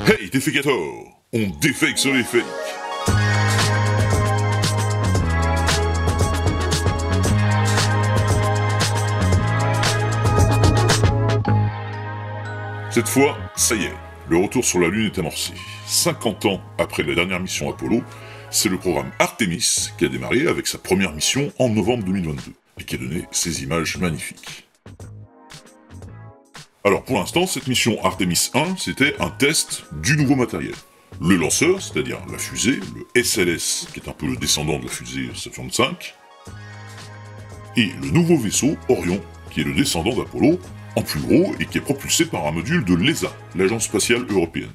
Hey Defecator, on défake sur les fakes. Cette fois, ça y est, le retour sur la Lune est amorcé. 50 ans après la dernière mission Apollo, c'est le programme Artemis qui a démarré avec sa première mission en novembre 2022, et qui a donné ces images magnifiques. Alors pour l'instant, cette mission Artemis 1, c'était un test du nouveau matériel. Le lanceur, c'est-à-dire la fusée, le SLS, qui est un peu le descendant de la fusée Saturn V, et le nouveau vaisseau Orion, qui est le descendant d'Apollo, en plus gros, et qui est propulsé par un module de l'ESA, l'Agence Spatiale Européenne.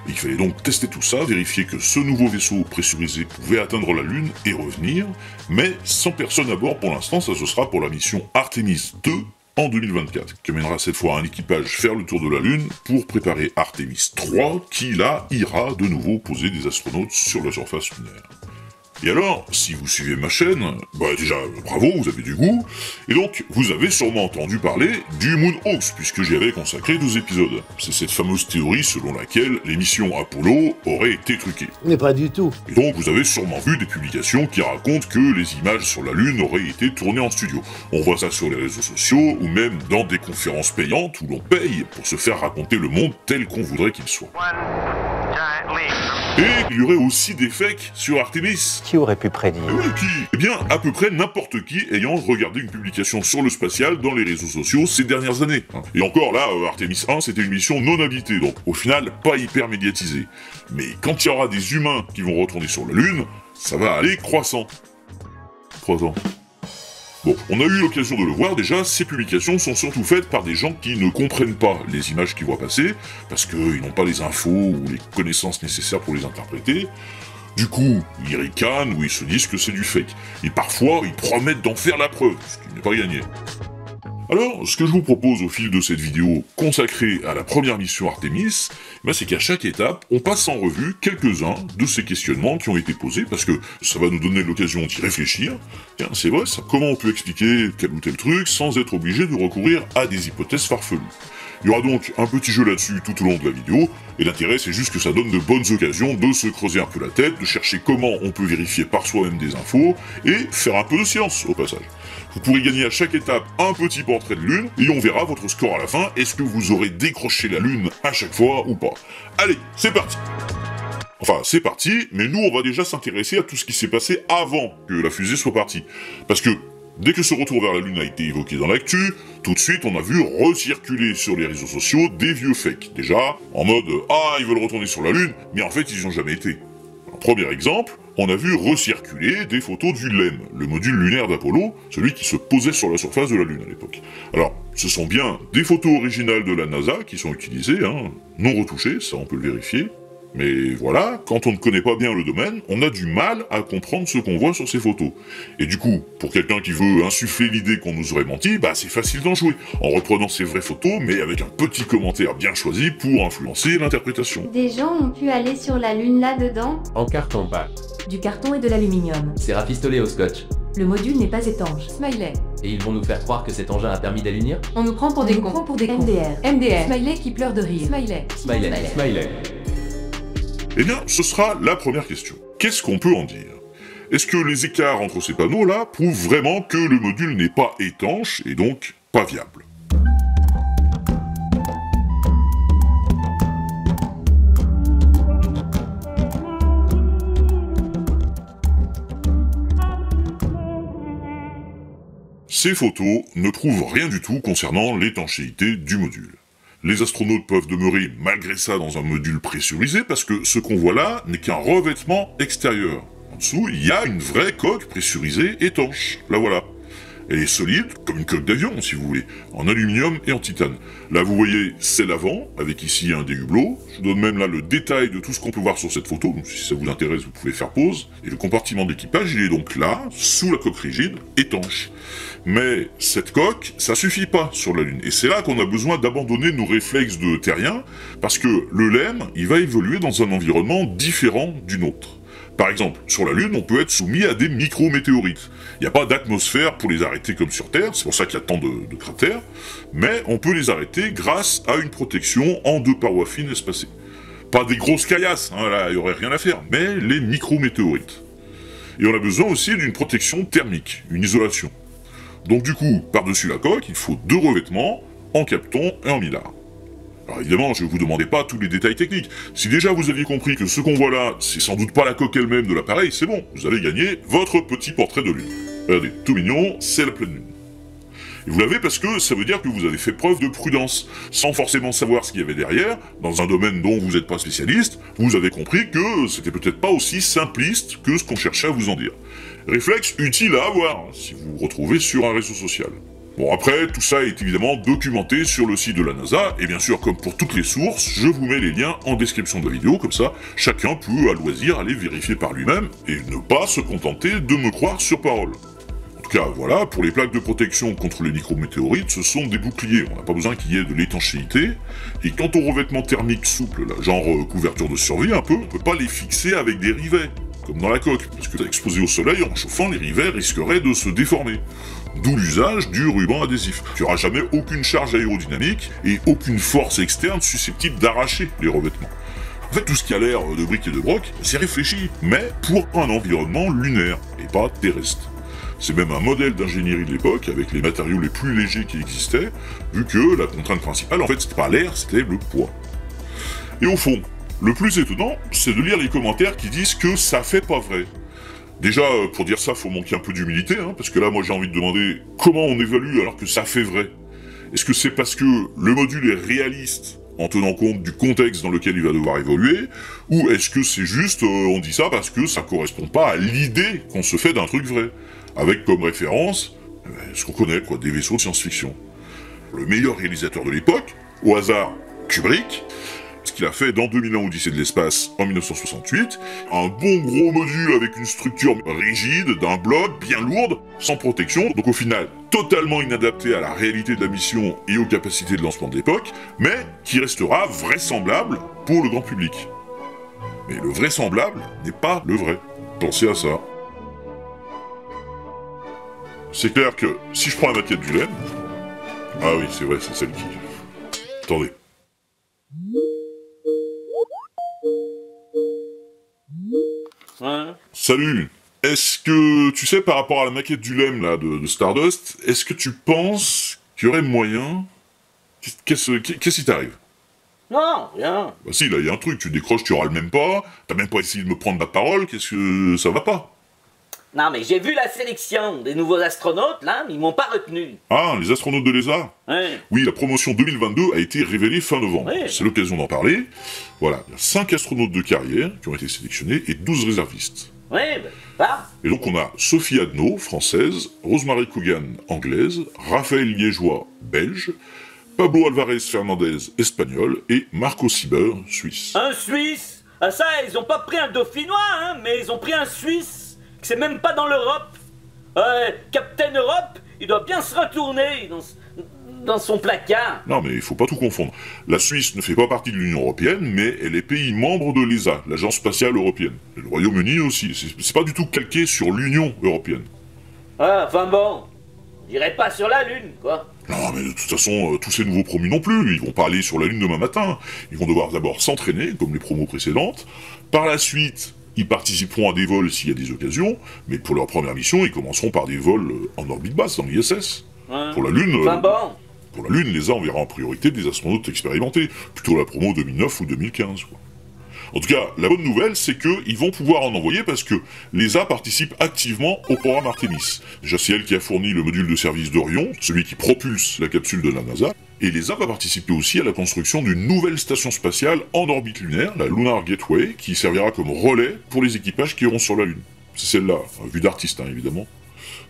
Et il fallait donc tester tout ça, vérifier que ce nouveau vaisseau pressurisé pouvait atteindre la Lune et revenir, mais sans personne à bord pour l'instant, ça ce sera pour la mission Artemis 2 en 2024, qui mènera cette fois un équipage faire le tour de la Lune pour préparer Artemis 3, qui là ira de nouveau poser des astronautes sur la surface lunaire. Et alors, si vous suivez ma chaîne, déjà, bravo, vous avez du goût, et donc, vous avez sûrement entendu parler du Moonhawks, puisque j'y avais consacré 2 épisodes. C'est cette fameuse théorie selon laquelle les missions Apollo auraient été truquées. Mais pas du tout. Et donc, vous avez sûrement vu des publications qui racontent que les images sur la Lune auraient été tournées en studio. On voit ça sur les réseaux sociaux, ou même dans des conférences payantes où l'on paye pour se faire raconter le monde tel qu'on voudrait qu'il soit. Et il y aurait aussi des fakes sur Artemis. Qui aurait pu prédire? Oui, qui? Eh bien, à peu près n'importe qui ayant regardé une publication sur le spatial dans les réseaux sociaux ces dernières années. Et encore là, Artemis 1, c'était une mission non habitée, donc au final, pas hyper médiatisée. Mais quand il y aura des humains qui vont retourner sur la Lune, ça va aller croissant. Croissant. Bon, on a eu l'occasion de le voir déjà, ces publications sont surtout faites par des gens qui ne comprennent pas les images qu'ils voient passer, parce qu'ils n'ont pas les infos ou les connaissances nécessaires pour les interpréter. Du coup, ils ricanent ou ils se disent que c'est du fake. Et parfois, ils promettent d'en faire la preuve, ce qui n'est pas gagné. Alors, ce que je vous propose au fil de cette vidéo consacrée à la première mission Artemis, c'est qu'à chaque étape, on passe en revue quelques-uns de ces questionnements qui ont été posés, parce que ça va nous donner l'occasion d'y réfléchir. Tiens, c'est vrai, ça, comment on peut expliquer tel ou tel truc sans être obligé de recourir à des hypothèses farfelues. Il y aura donc un petit jeu là-dessus tout au long de la vidéo, et l'intérêt c'est juste que ça donne de bonnes occasions de se creuser un peu la tête, de chercher comment on peut vérifier par soi-même des infos, et faire un peu de science au passage. Vous pourrez gagner à chaque étape un petit portrait de Lune, et on verra votre score à la fin, est-ce que vous aurez décroché la Lune à chaque fois ou pas. Allez, c'est parti! Enfin, c'est parti, mais nous on va déjà s'intéresser à tout ce qui s'est passé avant que la fusée soit partie. Parce que, dès que ce retour vers la Lune a été évoqué dans l'actu, tout de suite on a vu recirculer sur les réseaux sociaux des vieux fakes. Déjà, en mode « Ah, ils veulent retourner sur la Lune », mais en fait ils n'y ont jamais été. Un premier exemple, on a vu recirculer des photos du LEM, le module lunaire d'Apollo, celui qui se posait sur la surface de la Lune à l'époque. Alors, ce sont bien des photos originales de la NASA qui sont utilisées, non retouchées, ça on peut le vérifier. Mais voilà, quand on ne connaît pas bien le domaine, on a du mal à comprendre ce qu'on voit sur ces photos. Et du coup, pour quelqu'un qui veut insuffler l'idée qu'on nous aurait menti, c'est facile d'en jouer, en reprenant ces vraies photos, mais avec un petit commentaire bien choisi pour influencer l'interprétation. Des gens ont pu aller sur la Lune là-dedans? En carton-pâte. Du carton et de l'aluminium. C'est rafistolé au scotch. Le module n'est pas étanche. Smiley. Et ils vont nous faire croire que cet engin a permis d'allunir? On nous prend pour des cons. MDR. Smiley qui pleure de rire. Smiley. Eh bien, ce sera la première question. Qu'est-ce qu'on peut en dire? Est-ce que les écarts entre ces panneaux-là prouvent vraiment que le module n'est pas étanche et donc pas viable? Ces photos ne prouvent rien du tout concernant l'étanchéité du module. Les astronautes peuvent demeurer malgré ça dans un module pressurisé parce que ce qu'on voit là n'est qu'un revêtement extérieur. En dessous, il y a une vraie coque pressurisée étanche. La voilà. Elle est solide, comme une coque d'avion si vous voulez, en aluminium et en titane. Là vous voyez, c'est l'avant, avec ici un des hublots. Je vous donne même là le détail de tout ce qu'on peut voir sur cette photo, donc si ça vous intéresse vous pouvez faire pause. Et le compartiment d'équipage, il est donc là, sous la coque rigide, étanche. Mais cette coque, ça suffit pas sur la Lune. Et c'est là qu'on a besoin d'abandonner nos réflexes de terriens, parce que le LEM, il va évoluer dans un environnement différent du nôtre. Par exemple, sur la Lune, on peut être soumis à des micro-météorites. Il n'y a pas d'atmosphère pour les arrêter comme sur Terre, c'est pour ça qu'il y a tant de cratères, mais on peut les arrêter grâce à une protection en 2 parois fines espacées. Pas des grosses caillasses, hein, là, il y aurait rien à faire, mais les micrométéorites. Et on a besoin aussi d'une protection thermique, une isolation. Donc du coup, par-dessus la coque, il faut 2 revêtements, en Kapton et en Mylar. Alors évidemment, je ne vous demandais pas tous les détails techniques. Si déjà vous aviez compris que ce qu'on voit là, c'est sans doute pas la coque elle-même de l'appareil, c'est bon, vous avez gagné votre petit portrait de lune. Regardez, tout mignon, c'est la pleine lune. Et vous l'avez parce que ça veut dire que vous avez fait preuve de prudence, sans forcément savoir ce qu'il y avait derrière, dans un domaine dont vous n'êtes pas spécialiste, vous avez compris que c'était peut-être pas aussi simpliste que ce qu'on cherchait à vous en dire. Réflexe utile à avoir, si vous vous retrouvez sur un réseau social. Bon après, tout ça est évidemment documenté sur le site de la NASA, et bien sûr, comme pour toutes les sources, je vous mets les liens en description de la vidéo, comme ça, chacun peut à loisir aller vérifier par lui-même, et ne pas se contenter de me croire sur parole. En tout cas, voilà, pour les plaques de protection contre les micrométéorites, ce sont des boucliers, on n'a pas besoin qu'il y ait de l'étanchéité, et quant aux revêtements thermiques souples, là, genre couverture de survie un peu, on peut pas les fixer avec des rivets, comme dans la coque, parce que exposé au soleil, en chauffant, les rivets risqueraient de se déformer. D'où l'usage du ruban adhésif. Il n'y aura jamais aucune charge aérodynamique et aucune force externe susceptible d'arracher les revêtements. En fait, tout ce qui a l'air de briques et de broc, c'est réfléchi, mais pour un environnement lunaire et pas terrestre. C'est même un modèle d'ingénierie de l'époque, avec les matériaux les plus légers qui existaient, vu que la contrainte principale, en fait, c'était pas l'air, c'était le poids. Et au fond, le plus étonnant, c'est de lire les commentaires qui disent que ça fait pas vrai. Déjà, pour dire ça, faut manquer un peu d'humilité, hein, parce que là, moi, j'ai envie de demander comment on évalue alors que ça fait vrai. Est-ce que c'est parce que le module est réaliste, en tenant compte du contexte dans lequel il va devoir évoluer, ou est-ce que c'est juste, on dit ça parce que ça correspond pas à l'idée qu'on se fait d'un truc vrai, avec comme référence, ce qu'on connaît, quoi, des vaisseaux de science-fiction. Le meilleur réalisateur de l'époque, au hasard, Kubrick, ce qu'il a fait dans 2001 Odyssée de l'espace en 1968, un bon gros module avec une structure rigide, d'un bloc, bien lourde, sans protection, donc au final totalement inadapté à la réalité de la mission et aux capacités de lancement de l'époque, mais qui restera vraisemblable pour le grand public. Mais le vraisemblable n'est pas le vrai. Pensez à ça. C'est clair que si je prends la maquette du LEM... Ah oui, c'est vrai, c'est celle qui... Attendez. Ouais. Salut. Est-ce que, tu sais, par rapport à la maquette du LEM, là, de Stardust, est-ce que tu penses qu'il y aurait moyen... Qu'est-ce qui t'arrive? Non, rien. Bah si, là, il y a un truc, tu décroches, tu râles même pas, t'as même pas essayé de me prendre la parole, qu'est-ce que... ça va pas? Non, mais j'ai vu la sélection des nouveaux astronautes, là, mais ils m'ont pas retenu. Ah, les astronautes de l'ESA? Ouais. Oui, la promotion 2022 a été révélée fin novembre. Oui. C'est l'occasion d'en parler. Voilà, il y a 5 astronautes de carrière qui ont été sélectionnés et 12 réservistes. Ouais, bah. Et donc on a Sophie Adno, française, Rosemary Coogan, anglaise, Raphaël Liégeois, belge, Pablo Alvarez Fernandez, espagnol, et Marco Sieber, suisse. Un Suisse? Ah ça, ils ont pas pris un Dauphinois, hein, mais ils ont pris un Suisse. C'est même pas dans l'Europe. Captain Europe, il doit bien se retourner dans son placard. Non mais il faut pas tout confondre. La Suisse ne fait pas partie de l'Union Européenne, mais elle est pays membre de l'ESA, l'Agence Spatiale Européenne. Et le Royaume-Uni aussi, c'est pas du tout calqué sur l'Union Européenne. Ah, enfin bon, j'irai pas sur la Lune, quoi. Non mais de toute façon, tous ces nouveaux promus non plus, ils vont pas aller sur la Lune demain matin. Ils vont devoir d'abord s'entraîner, comme les promos précédentes. Par la suite... ils participeront à des vols s'il y a des occasions, mais pour leur première mission, ils commenceront par des vols en orbite basse, dans l'ISS. Ouais. Pour la Lune, Enfin bon. pour la Lune, l'ESA enverra en priorité des astronautes expérimentés, plutôt la promo 2009 ou 2015, quoi. En tout cas, la bonne nouvelle, c'est qu'ils vont pouvoir en envoyer parce que l'ESA participe activement au programme Artemis. Déjà, c'est elle qui a fourni le module de service d'Orion, celui qui propulse la capsule de la NASA, et l'ESA va participer aussi à la construction d'une nouvelle station spatiale en orbite lunaire, la Lunar Gateway, qui servira comme relais pour les équipages qui iront sur la Lune. C'est celle-là, vue d'artiste, hein, évidemment.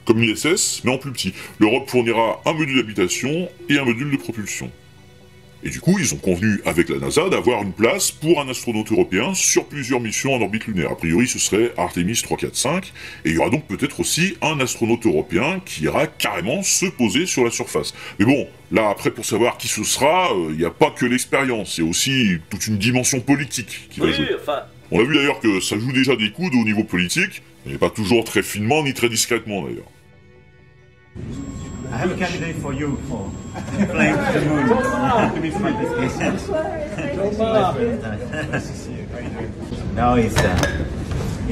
Comme l'ISS, mais en plus petit. L'Europe fournira un module d'habitation et un module de propulsion. Et du coup, ils ont convenu avec la NASA d'avoir une place pour un astronaute européen sur plusieurs missions en orbite lunaire. A priori, ce serait Artemis 3, 4, 5, et il y aura donc peut-être aussi un astronaute européen qui ira carrément se poser sur la surface. Mais bon, là, après, pour savoir qui ce sera, il n'y a pas que l'expérience, il y a aussi toute une dimension politique qui va Oui, jouer. enfin. On a vu d'ailleurs que ça joue déjà des coudes au niveau politique, mais pas toujours très finement ni très discrètement d'ailleurs. I have a candidate for you for flying to the moon. Now it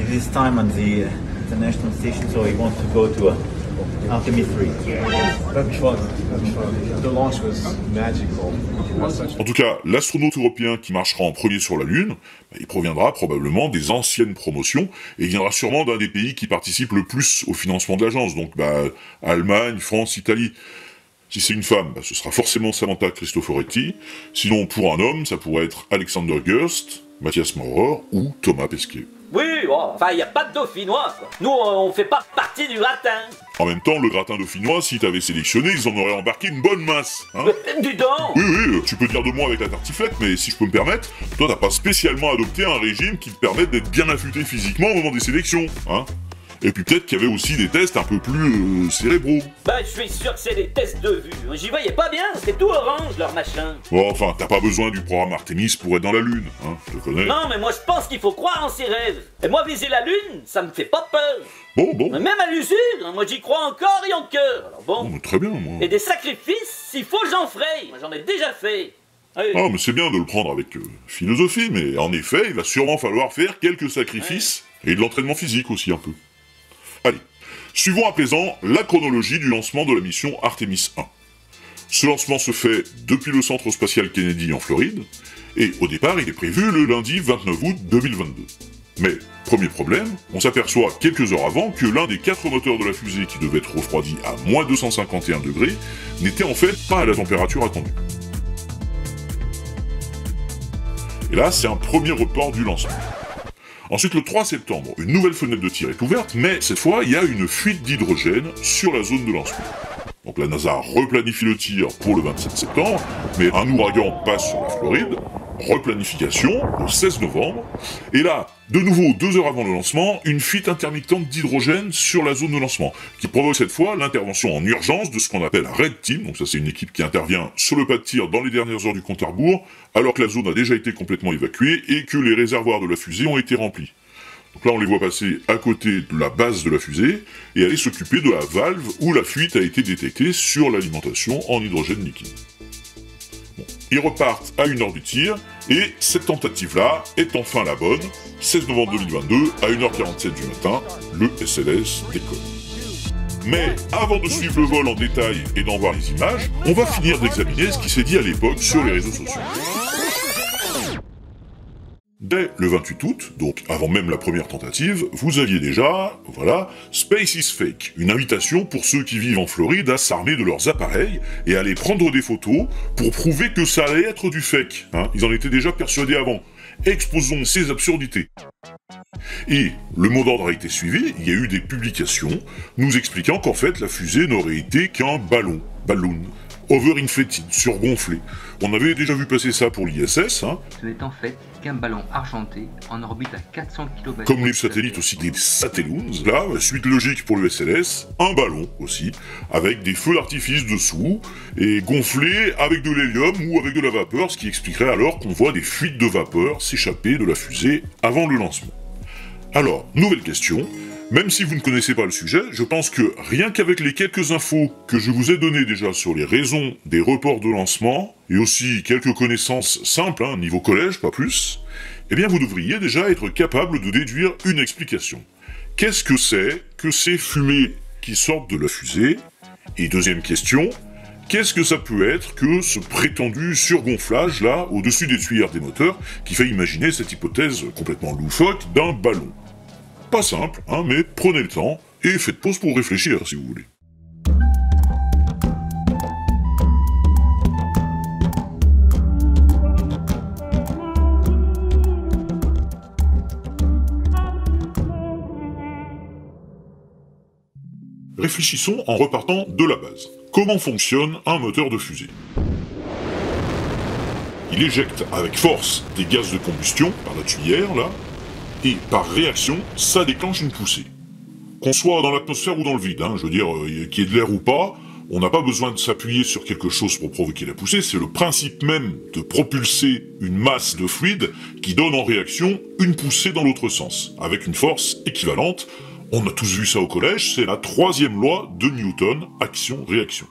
is time on the international station, so he wants to go to Artemis 3. That'd be fun. The launch was magical. En tout cas, l'astronaute européen qui marchera en premier sur la Lune, il proviendra probablement des anciennes promotions et viendra sûrement d'un des pays qui participent le plus au financement de l'agence, donc Allemagne, France, Italie. Si c'est une femme, ce sera forcément Samantha Cristoforetti. Sinon, pour un homme, ça pourrait être Alexander Gerst, Mathias Maurer ou Thomas Pesquet. Oui, enfin, il n'y a pas de dauphinois, quoi. Nous, on fait pas partie du gratin. En même temps, le gratin dauphinois, si t'avais sélectionné, ils en auraient embarqué une bonne masse, hein. Du dents. Oui, tu peux dire de moi avec la tartiflette, mais si je peux me permettre, toi t'as pas spécialement adopté un régime qui te permette d'être bien affûté physiquement au moment des sélections, hein. Et puis peut-être qu'il y avait aussi des tests un peu plus cérébraux. Je suis sûr que c'est des tests de vue. J'y voyais pas bien, c'était tout orange, leur machin. Bon, enfin, t'as pas besoin du programme Artemis pour être dans la Lune, hein, je te connais. Non, mais moi je pense qu'il faut croire en ses rêves. Et moi, viser la Lune, ça me fait pas peur. Bon. Mais même à l'usure, moi j'y crois encore et en cœur. Alors bon. Mais très bien, moi. Et des sacrifices, s'il faut, j'en ferai. Moi j'en ai déjà fait. Oui. Ah, mais c'est bien de le prendre avec philosophie, mais en effet, il va sûrement falloir faire quelques sacrifices, et de l'entraînement physique aussi un peu. Allez, suivons à présent la chronologie du lancement de la mission Artemis 1. Ce lancement se fait depuis le centre spatial Kennedy en Floride, et au départ il est prévu le lundi 29 août 2022. Mais, premier problème, on s'aperçoit quelques heures avant que l'un des 4 moteurs de la fusée qui devait être refroidi à moins 251 degrés n'était en fait pas à la température attendue. Et là, c'est un premier report du lancement. Ensuite, le 3 septembre, une nouvelle fenêtre de tir est ouverte, mais cette fois, il y a une fuite d'hydrogène sur la zone de lancement. Donc la NASA replanifie le tir pour le 27 septembre, mais un ouragan passe sur la Floride, replanification le 16 novembre, et là, de nouveau, 2 heures avant le lancement, une fuite intermittente d'hydrogène sur la zone de lancement, qui provoque cette fois l'intervention en urgence de ce qu'on appelle un Red Team, donc ça c'est une équipe qui intervient sur le pas de tir dans les dernières heures du compte à rebours, alors que la zone a déjà été complètement évacuée et que les réservoirs de la fusée ont été remplis. Donc là on les voit passer à côté de la base de la fusée, et aller s'occuper de la valve où la fuite a été détectée sur l'alimentation en hydrogène liquide. Ils repartent à 1 heure du tir, et cette tentative-là est enfin la bonne. 16 novembre 2022, à 1h47 du matin, le SLS décolle. Mais avant de suivre le vol en détail et d'en voir les images, on va finir d'examiner ce qui s'est dit à l'époque sur les réseaux sociaux. Dès le 28 août, donc avant même la première tentative, vous aviez déjà, voilà, Space is Fake, une invitation pour ceux qui vivent en Floride à s'armer de leurs appareils et à aller prendre des photos pour prouver que ça allait être du fake, hein. Ils en étaient déjà persuadés avant. Exposons ces absurdités. Et le mot d'ordre a été suivi, il y a eu des publications nous expliquant qu'en fait la fusée n'aurait été qu'un balloon, overinflated, surgonflé. On avait déjà vu passer ça pour l'ISS, hein. Ce n'est en fait qu'un ballon argenté en orbite à 400 km. Comme les satellites aussi, des satelloons. Là, suite logique pour le SLS, un ballon aussi, avec des feux d'artifice dessous, et gonflé avec de l'hélium ou avec de la vapeur, ce qui expliquerait alors qu'on voit des fuites de vapeur s'échapper de la fusée avant le lancement. Alors, nouvelle question. Même si vous ne connaissez pas le sujet, je pense que rien qu'avec les quelques infos que je vous ai données déjà sur les raisons des reports de lancement, et aussi quelques connaissances simples, hein, niveau collège, pas plus, eh bien vous devriez déjà être capable de déduire une explication. Qu'est-ce que c'est que ces fumées qui sortent de la fusée? Et deuxième question, qu'est-ce que ça peut être que ce prétendu surgonflage là, au-dessus des tuyères des moteurs, qui fait imaginer cette hypothèse complètement loufoque d'un ballon? Pas simple, hein, mais prenez le temps, et faites pause pour réfléchir, si vous voulez. Réfléchissons en repartant de la base. Comment fonctionne un moteur de fusée? Il éjecte avec force des gaz de combustion par la tuyère, là, et par réaction, ça déclenche une poussée. Qu'on soit dans l'atmosphère ou dans le vide, hein, je veux dire, qu'il y ait de l'air ou pas, on n'a pas besoin de s'appuyer sur quelque chose pour provoquer la poussée, c'est le principe même de propulser une masse de fluide qui donne en réaction une poussée dans l'autre sens, avec une force équivalente On a tous vu ça au collège, c'est la troisième loi de Newton, action-réaction.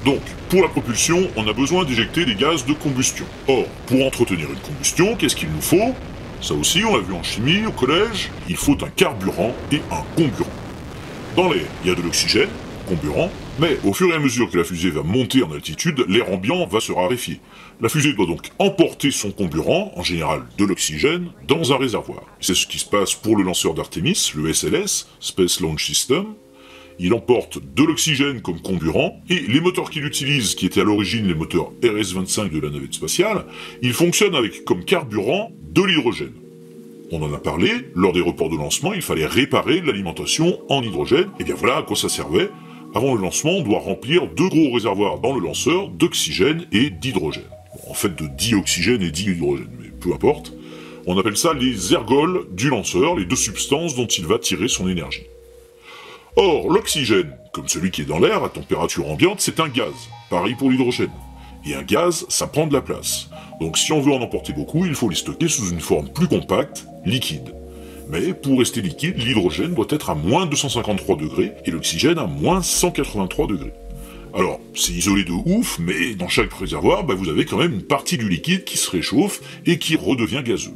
Donc, pour la propulsion, on a besoin d'éjecter des gaz de combustion. Or, pour entretenir une combustion, qu'est-ce qu'il nous faut? Ça aussi, on l'a vu en chimie, au collège, il faut un carburant et un comburant. Dans l'air, il y a de l'oxygène, comburant, mais au fur et à mesure que la fusée va monter en altitude, l'air ambiant va se raréfier. La fusée doit donc emporter son comburant, en général de l'oxygène, dans un réservoir. C'est ce qui se passe pour le lanceur d'Artemis, le SLS, Space Launch System. Il emporte de l'oxygène comme comburant, et les moteurs qu'il utilise, qui étaient à l'origine les moteurs RS-25 de la navette spatiale, ils fonctionnent avec comme carburant de l'hydrogène. On en a parlé, lors des reports de lancement, il fallait réparer l'alimentation en hydrogène, et bien voilà à quoi ça servait. Avant le lancement, on doit remplir 2 gros réservoirs dans le lanceur d'oxygène et d'hydrogène. Bon, en fait de dioxygène et dihydrogène, mais peu importe. On appelle ça les ergols du lanceur, les 2 substances dont il va tirer son énergie. Or, l'oxygène, comme celui qui est dans l'air à température ambiante, c'est un gaz. Pareil pour l'hydrogène. Et un gaz, ça prend de la place. Donc si on veut en emporter beaucoup, il faut les stocker sous une forme plus compacte, liquide. Mais pour rester liquide, l'hydrogène doit être à moins 253 degrés et l'oxygène à moins 183 degrés. Alors, c'est isolé de ouf, mais dans chaque réservoir, vous avez quand même une partie du liquide qui se réchauffe et qui redevient gazeux.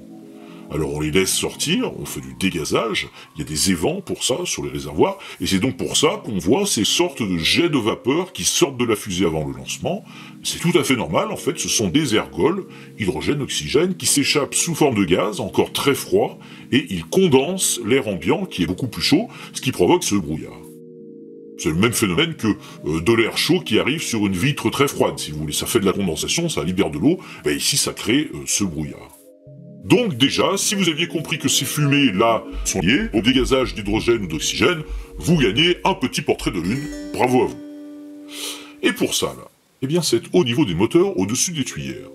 Alors on les laisse sortir, on fait du dégazage, il y a des évents pour ça sur les réservoirs, et c'est donc pour ça qu'on voit ces sortes de jets de vapeur qui sortent de la fusée avant le lancement. C'est tout à fait normal, en fait, ce sont des ergols, hydrogène, oxygène, qui s'échappent sous forme de gaz, encore très froid, et ils condensent l'air ambiant qui est beaucoup plus chaud, ce qui provoque ce brouillard. C'est le même phénomène que de l'air chaud qui arrive sur une vitre très froide, si vous voulez, ça fait de la condensation, ça libère de l'eau, ici ça crée ce brouillard. Donc déjà, si vous aviez compris que ces fumées-là sont liées au dégazage d'hydrogène ou d'oxygène, vous gagnez un petit portrait de lune, bravo à vous. Et pour ça, là, c'est au niveau des moteurs au-dessus des tuyères.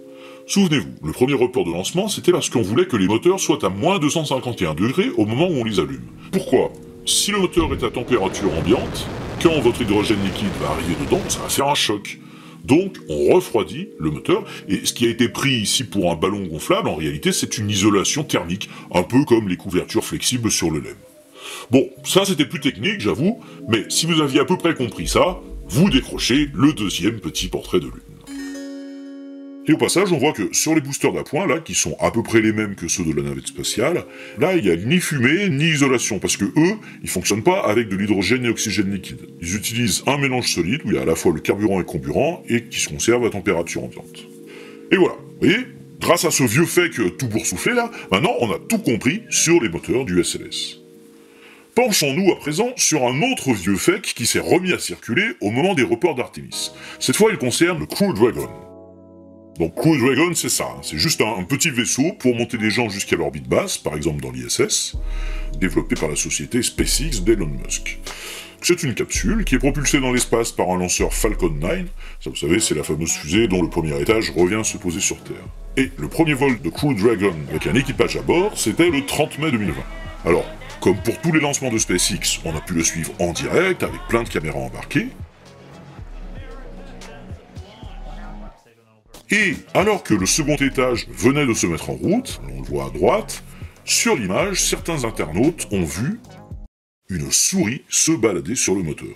Souvenez-vous, le premier report de lancement, c'était parce qu'on voulait que les moteurs soient à moins 251 degrés au moment où on les allume. Pourquoi? Si le moteur est à température ambiante, quand votre hydrogène liquide va arriver dedans, ça va faire un choc. Donc, on refroidit le moteur, et ce qui a été pris ici pour un ballon gonflable, en réalité, c'est une isolation thermique, un peu comme les couvertures flexibles sur le LEM. Bon, ça c'était plus technique, j'avoue, mais si vous aviez à peu près compris ça, vous décrochez le deuxième petit portrait de lune. Et au passage, on voit que sur les boosters d'appoint, là, qui sont à peu près les mêmes que ceux de la navette spatiale, là, il n'y a ni fumée, ni isolation, parce que eux, ils fonctionnent pas avec de l'hydrogène et oxygène liquide. Ils utilisent un mélange solide, où il y a à la fois le carburant et le comburant, et qui se conserve à température ambiante. Et voilà, vous voyez, grâce à ce vieux fake tout boursouflé, là, maintenant, on a tout compris sur les moteurs du SLS. Penchons-nous à présent sur un autre vieux fake qui s'est remis à circuler au moment des reports d'Artemis. Cette fois, il concerne le Crew Dragon. Donc Crew Dragon, c'est ça, c'est juste un petit vaisseau pour monter des gens jusqu'à l'orbite basse, par exemple dans l'ISS, développé par la société SpaceX d'Elon Musk. C'est une capsule qui est propulsée dans l'espace par un lanceur Falcon 9, ça vous savez, c'est la fameuse fusée dont le premier étage revient se poser sur Terre. Et le premier vol de Crew Dragon avec un équipage à bord, c'était le 30 mai 2020. Alors, comme pour tous les lancements de SpaceX, on a pu le suivre en direct, avec plein de caméras embarquées. Et alors que le second étage venait de se mettre en route, on le voit à droite, sur l'image, certains internautes ont vu une souris se balader sur le moteur.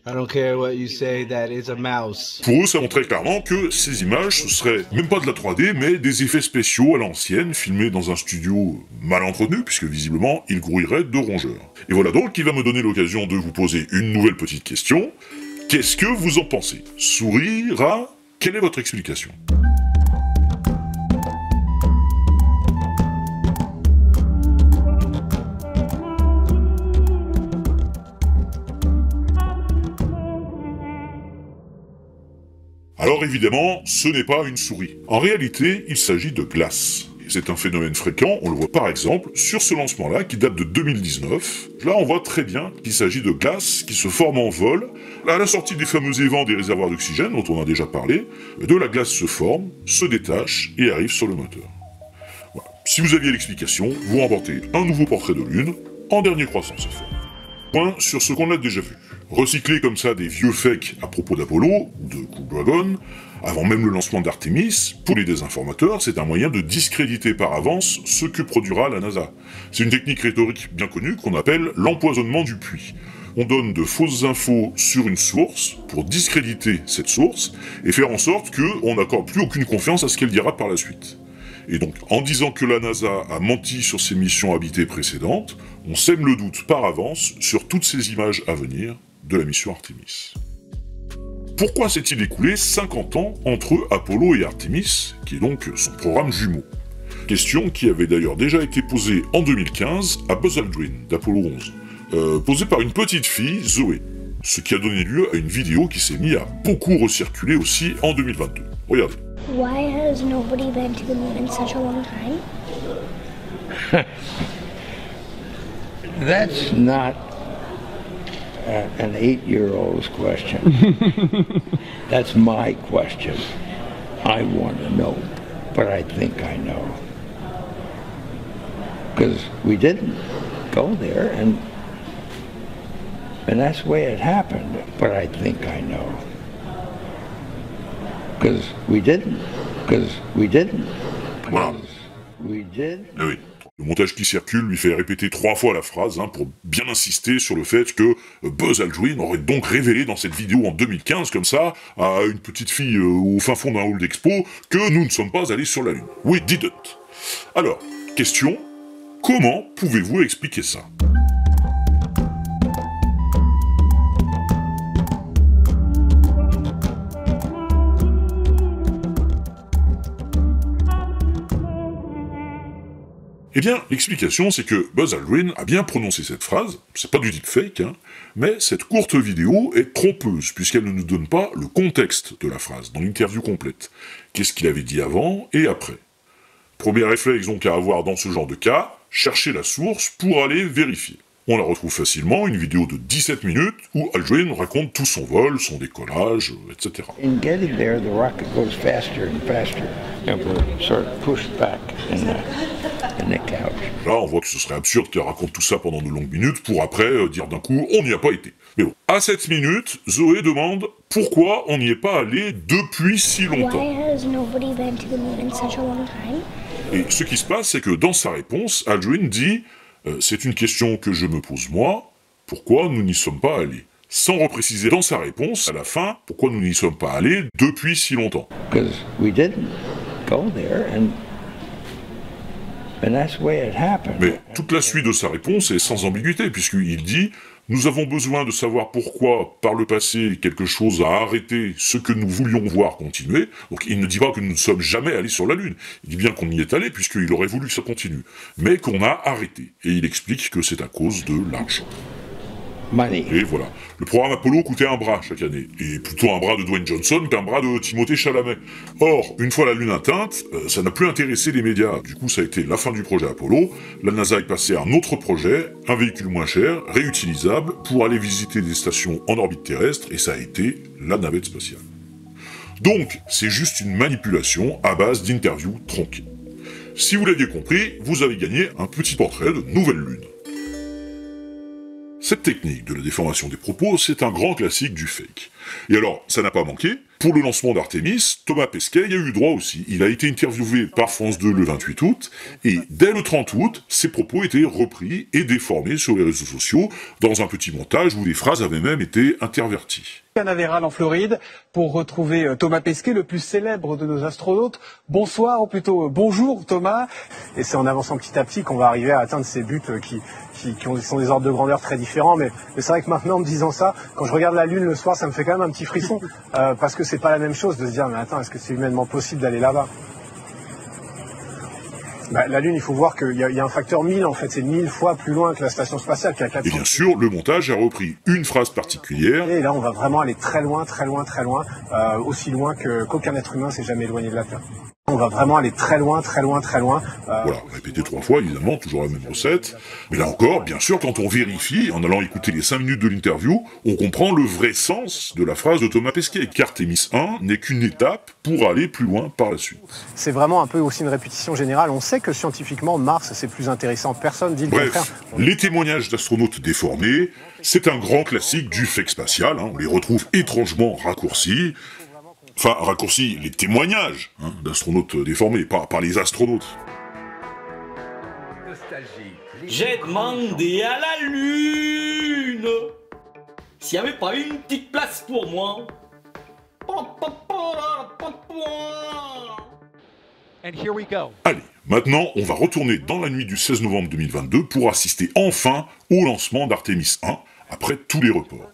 I don't care what you say, that is a mouse. Pour eux, ça montrait clairement que ces images, ce serait même pas de la 3D, mais des effets spéciaux à l'ancienne, filmés dans un studio mal entretenu, puisque visiblement, il grouillerait de rongeurs. Et voilà donc qui va me donner l'occasion de vous poser une nouvelle petite question. Qu'est-ce que vous en pensez? Souris, rat? Quelle est votre explication? Alors évidemment, ce n'est pas une souris. En réalité, il s'agit de glace. Et c'est un phénomène fréquent, on le voit par exemple sur ce lancement-là qui date de 2019. Là, on voit très bien qu'il s'agit de glace qui se forme en vol. À la sortie des fameux évents des réservoirs d'oxygène dont on a déjà parlé, de la glace se forme, se détache et arrive sur le moteur. Voilà. Si vous aviez l'explication, vous remportez un nouveau portrait de lune, en dernier croissant cette fois. Point sur ce qu'on a déjà vu. Recycler comme ça des vieux fakes à propos d'Apollo, ou de Crew Dragon, Avant même le lancement d'Artemis, pour les désinformateurs, c'est un moyen de discréditer par avance ce que produira la NASA. C'est une technique rhétorique bien connue qu'on appelle l'empoisonnement du puits. On donne de fausses infos sur une source pour discréditer cette source et faire en sorte qu'on n'accorde plus aucune confiance à ce qu'elle dira par la suite. Et donc, en disant que la NASA a menti sur ses missions habitées précédentes, on sème le doute par avance sur toutes ces images à venir de la mission Artemis. Pourquoi s'est-il écoulé 50 ans entre Apollo et Artemis, qui est donc son programme jumeau? Question qui avait d'ailleurs déjà été posée en 2015 à Buzz Aldrin d'Apollo 11. Posé par une petite fille, Zoé, ce qui a donné lieu à une vidéo qui s'est mise à beaucoup recirculer aussi en 2022. Regardez. Why has nobody been to the moon in such a long time? That's not an 8-year-old's question. That's my question. I want to know, but I think I know. Because we didn't go there, and that's the way it happened, but I think I know. Because we didn't. Voilà. We did. Eh oui. Le montage qui circule lui fait répéter 3 fois la phrase pour bien insister sur le fait que Buzz Aldrin aurait donc révélé dans cette vidéo en 2015, comme ça, à une petite fille au fin fond d'un hall d'expo, que nous ne sommes pas allés sur la Lune. We didn't. Alors, question, comment pouvez-vous expliquer ça ? Eh bien, l'explication, c'est que Buzz Aldrin a bien prononcé cette phrase, c'est pas du deepfake, mais cette courte vidéo est trompeuse, puisqu'elle ne nous donne pas le contexte de la phrase, dans l'interview complète. Qu'est-ce qu'il avait dit avant et après? Premier réflexe donc à avoir dans ce genre de cas, chercher la source pour aller vérifier. On la retrouve facilement, une vidéo de 17 minutes, où Aldrin raconte tout son vol, son décollage, etc. In getting there, the rocket goes faster and faster, and we're sort of pushed back in the couch. Là, on voit que ce serait absurde qu'elle raconte tout ça pendant de longues minutes, pour après dire d'un coup, on n'y a pas été. Mais bon, à 7 minutes, Zoé demande pourquoi on n'y est pas allé depuis si longtemps. Why has nobody been to the moon in such a long time? Et ce qui se passe, c'est que dans sa réponse, Aldrin dit c'est une question que je me pose moi, pourquoi nous n'y sommes pas allés? Sans repréciser dans sa réponse, à la fin, pourquoi nous n'y sommes pas allés depuis si longtemps. Because we didn't go there, and that's the way it happened. Mais toute la suite de sa réponse est sans ambiguïté, puisqu'il dit « Nous avons besoin de savoir pourquoi, par le passé, quelque chose a arrêté ce que nous voulions voir continuer. » Donc il ne dit pas que nous ne sommes jamais allés sur la Lune. Il dit bien qu'on y est allé, puisqu'il aurait voulu que ça continue. Mais qu'on a arrêté. Et il explique que c'est à cause de l'argent. Money. Et voilà. Le programme Apollo coûtait un bras chaque année. Et plutôt un bras de Dwayne Johnson qu'un bras de Timothée Chalamet. Or, une fois la Lune atteinte, ça n'a plus intéressé les médias. Du coup, ça a été la fin du projet Apollo. La NASA est passée à un autre projet, un véhicule moins cher, réutilisable, pour aller visiter des stations en orbite terrestre, et ça a été la navette spatiale. Donc, c'est juste une manipulation à base d'interviews tronquées. Si vous l'aviez compris, vous avez gagné un petit portrait de Nouvelle Lune. Cette technique de la déformation des propos, c'est un grand classique du fake. Et alors, ça n'a pas manqué. Pour le lancement d'Artemis, Thomas Pesquet y a eu droit aussi. Il a été interviewé par France 2 le 28 août, et dès le 30 août, ses propos étaient repris et déformés sur les réseaux sociaux, dans un petit montage où des phrases avaient même été interverties. Canaveral en Floride pour retrouver Thomas Pesquet, le plus célèbre de nos astronautes. Bonsoir, ou plutôt bonjour Thomas. Et c'est en avançant petit à petit qu'on va arriver à atteindre ces buts qui sont des ordres de grandeur très différents. Mais c'est vrai que maintenant, en me disant ça, quand je regarde la Lune le soir, ça me fait quand même un petit frisson. Parce que c'est pas la même chose de se dire, mais attends, est-ce que c'est humainement possible d'aller là-bas? La Lune, il faut voir qu'il y a un facteur 1000, en fait, c'est 1000 fois plus loin que la station spatiale, qui a 400. Et bien sûr, le montage a repris une phrase particulière. Et là, on va vraiment aller très loin, très loin, très loin, aussi loin qu'aucun être humain s'est jamais éloigné de la Terre. On va vraiment aller très loin, très loin, très loin. Voilà, répété 3 fois, évidemment, toujours la même recette. Mais là encore, bien sûr, quand on vérifie, en allant écouter les 5 minutes de l'interview, on comprend le vrai sens de la phrase de Thomas Pesquet, qu'Artemis 1 n'est qu'une étape pour aller plus loin par la suite. C'est vraiment un peu aussi une répétition générale. On sait que scientifiquement, Mars, c'est plus intéressant. Personne dit le contraire. Bref, les témoignages d'astronautes déformés, c'est un grand classique du fake spatial. On les retrouve étrangement raccourcis. Enfin, raccourci, les témoignages d'astronautes déformés, par les astronautes. J'ai demandé à la Lune s'il n'y avait pas une petite place pour moi. And here we go. Allez, maintenant, on va retourner dans la nuit du 16 novembre 2022 pour assister enfin au lancement d'Artemis 1, après tous les reports.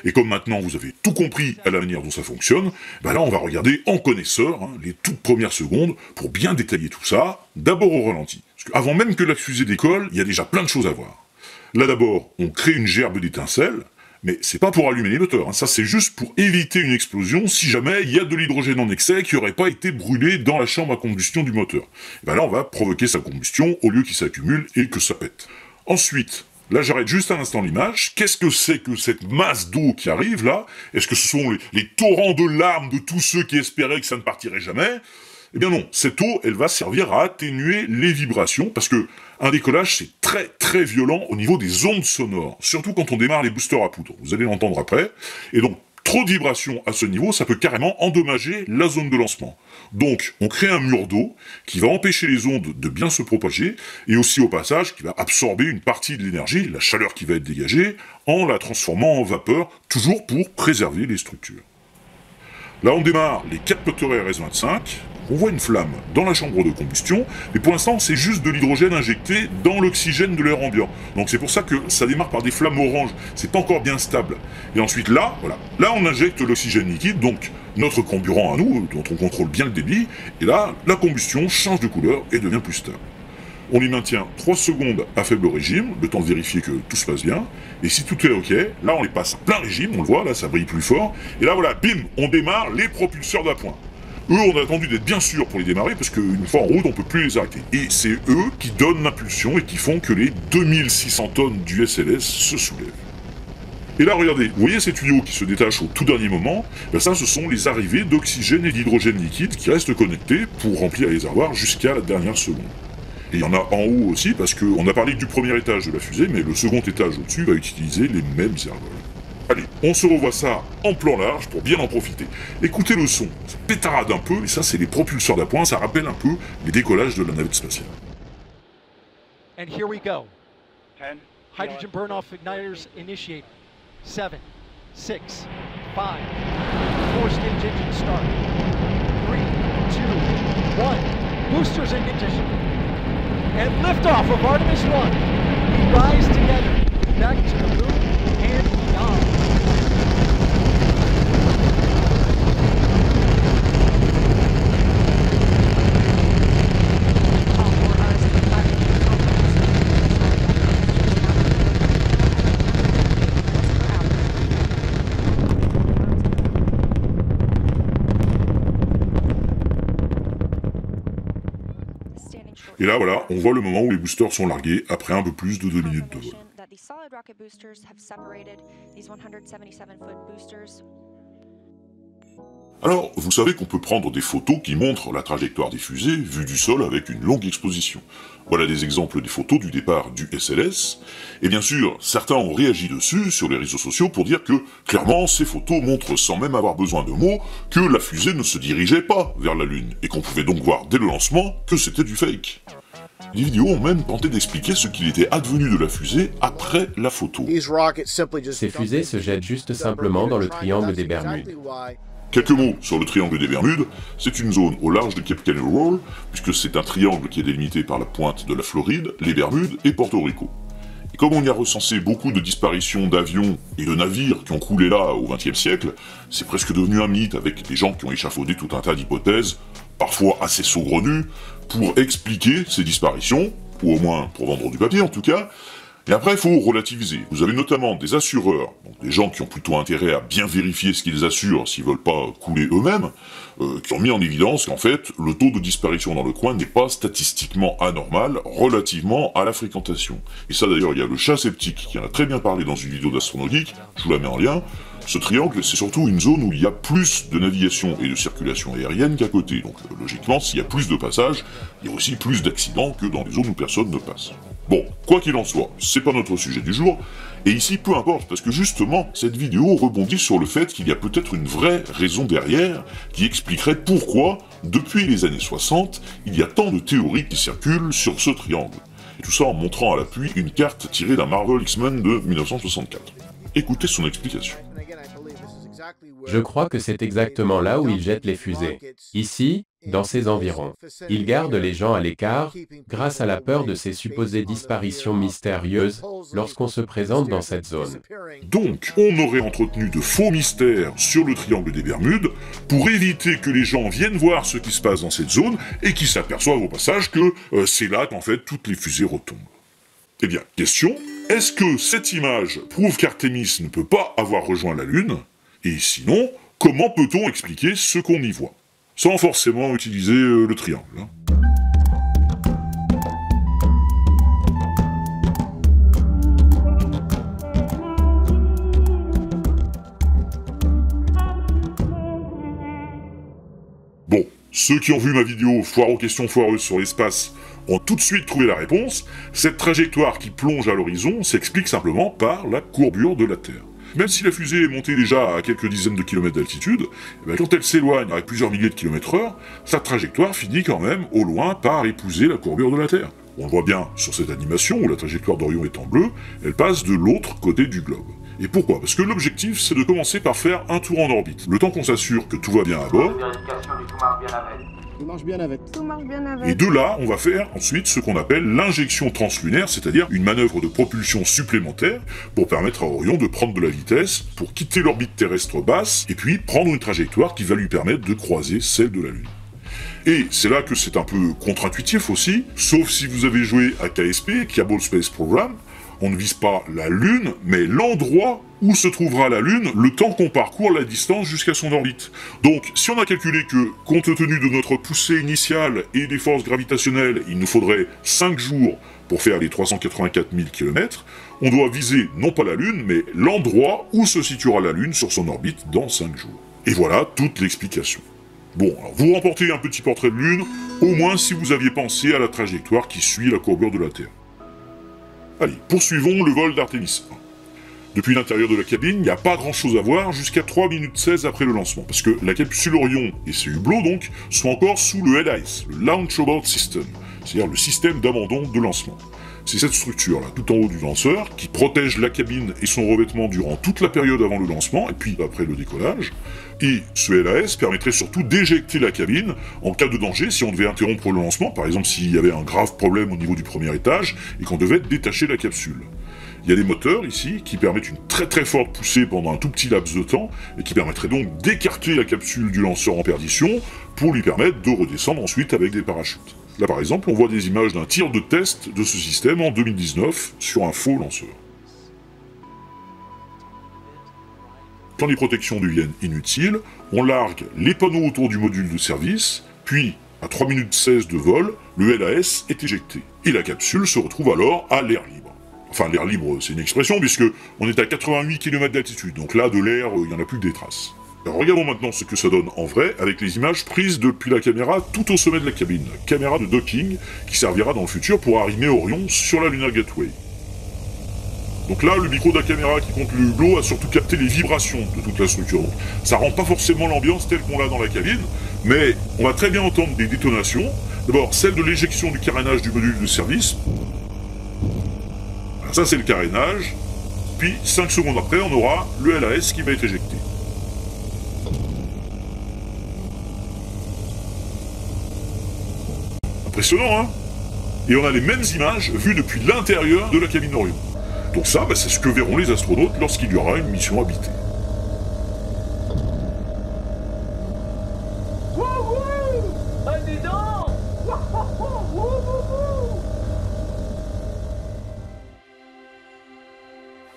Et comme maintenant vous avez tout compris à la manière dont ça fonctionne, bah là on va regarder en connaisseur les toutes premières secondes pour bien détailler tout ça, d'abord au ralenti. Parce qu'avant même que la fusée décolle, il y a déjà plein de choses à voir. Là d'abord, on crée une gerbe d'étincelles, mais c'est pas pour allumer les moteurs, ça c'est juste pour éviter une explosion si jamais il y a de l'hydrogène en excès qui n'aurait pas été brûlé dans la chambre à combustion du moteur. Et bah là on va provoquer sa combustion au lieu qu'il s'accumule et que ça pète. Ensuite, là, j'arrête juste un instant l'image. Qu'est-ce que c'est que cette masse d'eau qui arrive, là? Est-ce que ce sont les torrents de larmes de tous ceux qui espéraient que ça ne partirait jamais? Eh bien non, cette eau, elle va servir à atténuer les vibrations, parce que un décollage, c'est très très violent au niveau des ondes sonores, surtout quand on démarre les boosters à poudre. Vous allez l'entendre après. Et donc, trop de vibrations à ce niveau, ça peut carrément endommager la zone de lancement. Donc, on crée un mur d'eau qui va empêcher les ondes de bien se propager, et aussi au passage, qui va absorber une partie de l'énergie, la chaleur qui va être dégagée, en la transformant en vapeur, toujours pour préserver les structures. Là, on démarre les 4 moteurs RS-25, on voit une flamme dans la chambre de combustion, mais pour l'instant, c'est juste de l'hydrogène injecté dans l'oxygène de l'air ambiant. Donc c'est pour ça que ça démarre par des flammes oranges, c'est pas encore bien stable. Et ensuite là, voilà, là on injecte l'oxygène liquide, donc notre carburant à nous, dont on contrôle bien le débit, et là, la combustion change de couleur et devient plus stable. On y maintient 3 secondes à faible régime, le temps de vérifier que tout se passe bien, et si tout est ok, là on les passe à plein régime, on le voit, là ça brille plus fort, et là voilà, bim, on démarre les propulseurs d'appoint. Eux, on a attendu d'être bien sûr pour les démarrer, parce qu'une fois en route, on peut plus les arrêter. Et c'est eux qui donnent l'impulsion et qui font que les 2600 tonnes du SLS se soulèvent. Et là, regardez, vous voyez ces tuyaux qui se détachent au tout dernier moment? Ben ça, ce sont les arrivées d'oxygène et d'hydrogène liquide qui restent connectés pour remplir les réservoirs jusqu'à la dernière seconde. Et il y en a en haut aussi, parce qu'on a parlé du premier étage de la fusée, mais le second étage au-dessus va utiliser les mêmes serveurs. Allez, on se revoit ça en plan large pour bien en profiter. Écoutez le son, ça pétarade un peu, et ça c'est les propulseurs d'appoint, ça rappelle un peu les décollages de la navette spatiale. And here we go. 10. Hydrogen burn-off igniters initiated. 7, 6, 5. 4-stage engine start. 3, 2, 1. Boosters in condition. And liftoff of Artemis 1. We rise together back to the moon and beyond. Et là, voilà, on voit le moment où les boosters sont largués après un peu plus de 2 minutes de vol. Alors, vous savez qu'on peut prendre des photos qui montrent la trajectoire des fusées vues du sol avec une longue exposition. Voilà des exemples des photos du départ du SLS. Et bien sûr, certains ont réagi dessus sur les réseaux sociaux pour dire que, clairement, ces photos montrent sans même avoir besoin de mots que la fusée ne se dirigeait pas vers la Lune, et qu'on pouvait donc voir dès le lancement que c'était du fake. Les vidéos ont même tenté d'expliquer ce qu'il était advenu de la fusée après la photo. Ces fusées se jettent juste simplement dans le triangle des Bermudes. Quelques mots sur le triangle des Bermudes, c'est une zone au large de Cape Canaveral, puisque c'est un triangle qui est délimité par la pointe de la Floride, les Bermudes et Porto Rico. Et comme on y a recensé beaucoup de disparitions d'avions et de navires qui ont coulé là au XXe siècle, c'est presque devenu un mythe avec des gens qui ont échafaudé tout un tas d'hypothèses, parfois assez saugrenues, pour expliquer ces disparitions, ou au moins pour vendre du papier en tout cas. Et après, il faut relativiser. Vous avez notamment des assureurs, donc des gens qui ont plutôt intérêt à bien vérifier ce qu'ils assurent s'ils veulent pas couler eux-mêmes, qui ont mis en évidence qu'en fait, le taux de disparition dans le coin n'est pas statistiquement anormal relativement à la fréquentation. Et ça d'ailleurs, il y a le chat sceptique qui en a très bien parlé dans une vidéo d'Astronautiques, je vous la mets en lien. Ce triangle, c'est surtout une zone où il y a plus de navigation et de circulation aérienne qu'à côté. Donc logiquement, s'il y a plus de passages, il y a aussi plus d'accidents que dans les zones où personne ne passe. Bon, quoi qu'il en soit, c'est pas notre sujet du jour, et ici peu importe, parce que justement, cette vidéo rebondit sur le fait qu'il y a peut-être une vraie raison derrière, qui expliquerait pourquoi, depuis les années 60, il y a tant de théories qui circulent sur ce triangle. Et tout ça en montrant à l'appui une carte tirée d'un Marvel X-Men de 1964. Écoutez son explication. Je crois que c'est exactement là où il jette les fusées. Ici, dans ces environs. Il garde les gens à l'écart, grâce à la peur de ces supposées disparitions mystérieuses, lorsqu'on se présente dans cette zone. Donc, on aurait entretenu de faux mystères sur le triangle des Bermudes, pour éviter que les gens viennent voir ce qui se passe dans cette zone, et qu'ils s'aperçoivent au passage que c'est là qu'en fait toutes les fusées retombent. Eh bien, question, est-ce que cette image prouve qu'Artemis ne peut pas avoir rejoint la Lune? Et sinon, comment peut-on expliquer ce qu'on y voit? Sans forcément utiliser le triangle. Hein. Bon, ceux qui ont vu ma vidéo Foire aux questions foireuses sur l'espace ont tout de suite trouvé la réponse. Cette trajectoire qui plonge à l'horizon s'explique simplement par la courbure de la Terre. Même si la fusée est montée déjà à quelques dizaines de kilomètres d'altitude, quand elle s'éloigne à plusieurs milliers de kilomètres heure, sa trajectoire finit quand même au loin par épouser la courbure de la Terre. On le voit bien sur cette animation où la trajectoire d'Orion est en bleu, elle passe de l'autre côté du globe. Et pourquoi? Parce que l'objectif c'est de commencer par faire un tour en orbite, le temps qu'on s'assure que tout va bien à bord. Tout marche bien avec. Et de là, on va faire ensuite ce qu'on appelle l'injection translunaire, c'est-à-dire une manœuvre de propulsion supplémentaire pour permettre à Orion de prendre de la vitesse, pour quitter l'orbite terrestre basse, et puis prendre une trajectoire qui va lui permettre de croiser celle de la Lune. Et c'est là que c'est un peu contre-intuitif aussi, sauf si vous avez joué à KSP, Kerbal Space Program, on ne vise pas la Lune, mais l'endroit où se trouvera la Lune le temps qu'on parcourt la distance jusqu'à son orbite. Donc, si on a calculé que, compte tenu de notre poussée initiale et des forces gravitationnelles, il nous faudrait 5 jours pour faire les 384 000 km, on doit viser non pas la Lune, mais l'endroit où se situera la Lune sur son orbite dans 5 jours. Et voilà toute l'explication. Bon, alors vous remportez un petit portrait de Lune, au moins si vous aviez pensé à la trajectoire qui suit la courbure de la Terre. Allez, poursuivons le vol d'Artemis 1. Depuis l'intérieur de la cabine, il n'y a pas grand chose à voir jusqu'à 3 minutes 16 après le lancement, parce que la capsule Orion et ses hublots donc sont encore sous le LAS, le Launch Abort System, c'est-à-dire le système d'abandon de lancement. C'est cette structure-là, tout en haut du lanceur, qui protège la cabine et son revêtement durant toute la période avant le lancement, et puis après le décollage. Et ce LAS permettrait surtout d'éjecter la cabine en cas de danger si on devait interrompre le lancement, par exemple s'il y avait un grave problème au niveau du premier étage et qu'on devait détacher la capsule. Il y a des moteurs ici qui permettent une très forte poussée pendant un tout petit laps de temps et qui permettraient donc d'écarter la capsule du lanceur en perdition pour lui permettre de redescendre ensuite avec des parachutes. Là par exemple, on voit des images d'un tir de test de ce système en 2019 sur un faux lanceur. Quand les protections deviennent inutiles, on largue les panneaux autour du module de service, puis, à 3 minutes 16 de vol, le LAS est éjecté. Et la capsule se retrouve alors à l'air libre. Enfin, l'air libre, c'est une expression, puisque on est à 88 km d'altitude, donc là, de l'air, il n'y en a plus que des traces. Alors regardons maintenant ce que ça donne en vrai, avec les images prises depuis la caméra tout au sommet de la cabine. Caméra de docking, qui servira dans le futur pour arrimer Orion sur la Lunar Gateway. Donc là, le micro de la caméra qui compte le hublot a surtout capté les vibrations de toute la structure. Donc, ça rend pas forcément l'ambiance telle qu'on l'a dans la cabine, mais on va très bien entendre des détonations. D'abord, celle de l'éjection du carénage du module de service. Alors, ça, c'est le carénage. Puis, 5 secondes après, on aura le LAS qui va être éjecté. Impressionnant, hein? Et on a les mêmes images vues depuis l'intérieur de la cabine Orion. Donc ça, c'est ce que verront les astronautes lorsqu'il y aura une mission habitée.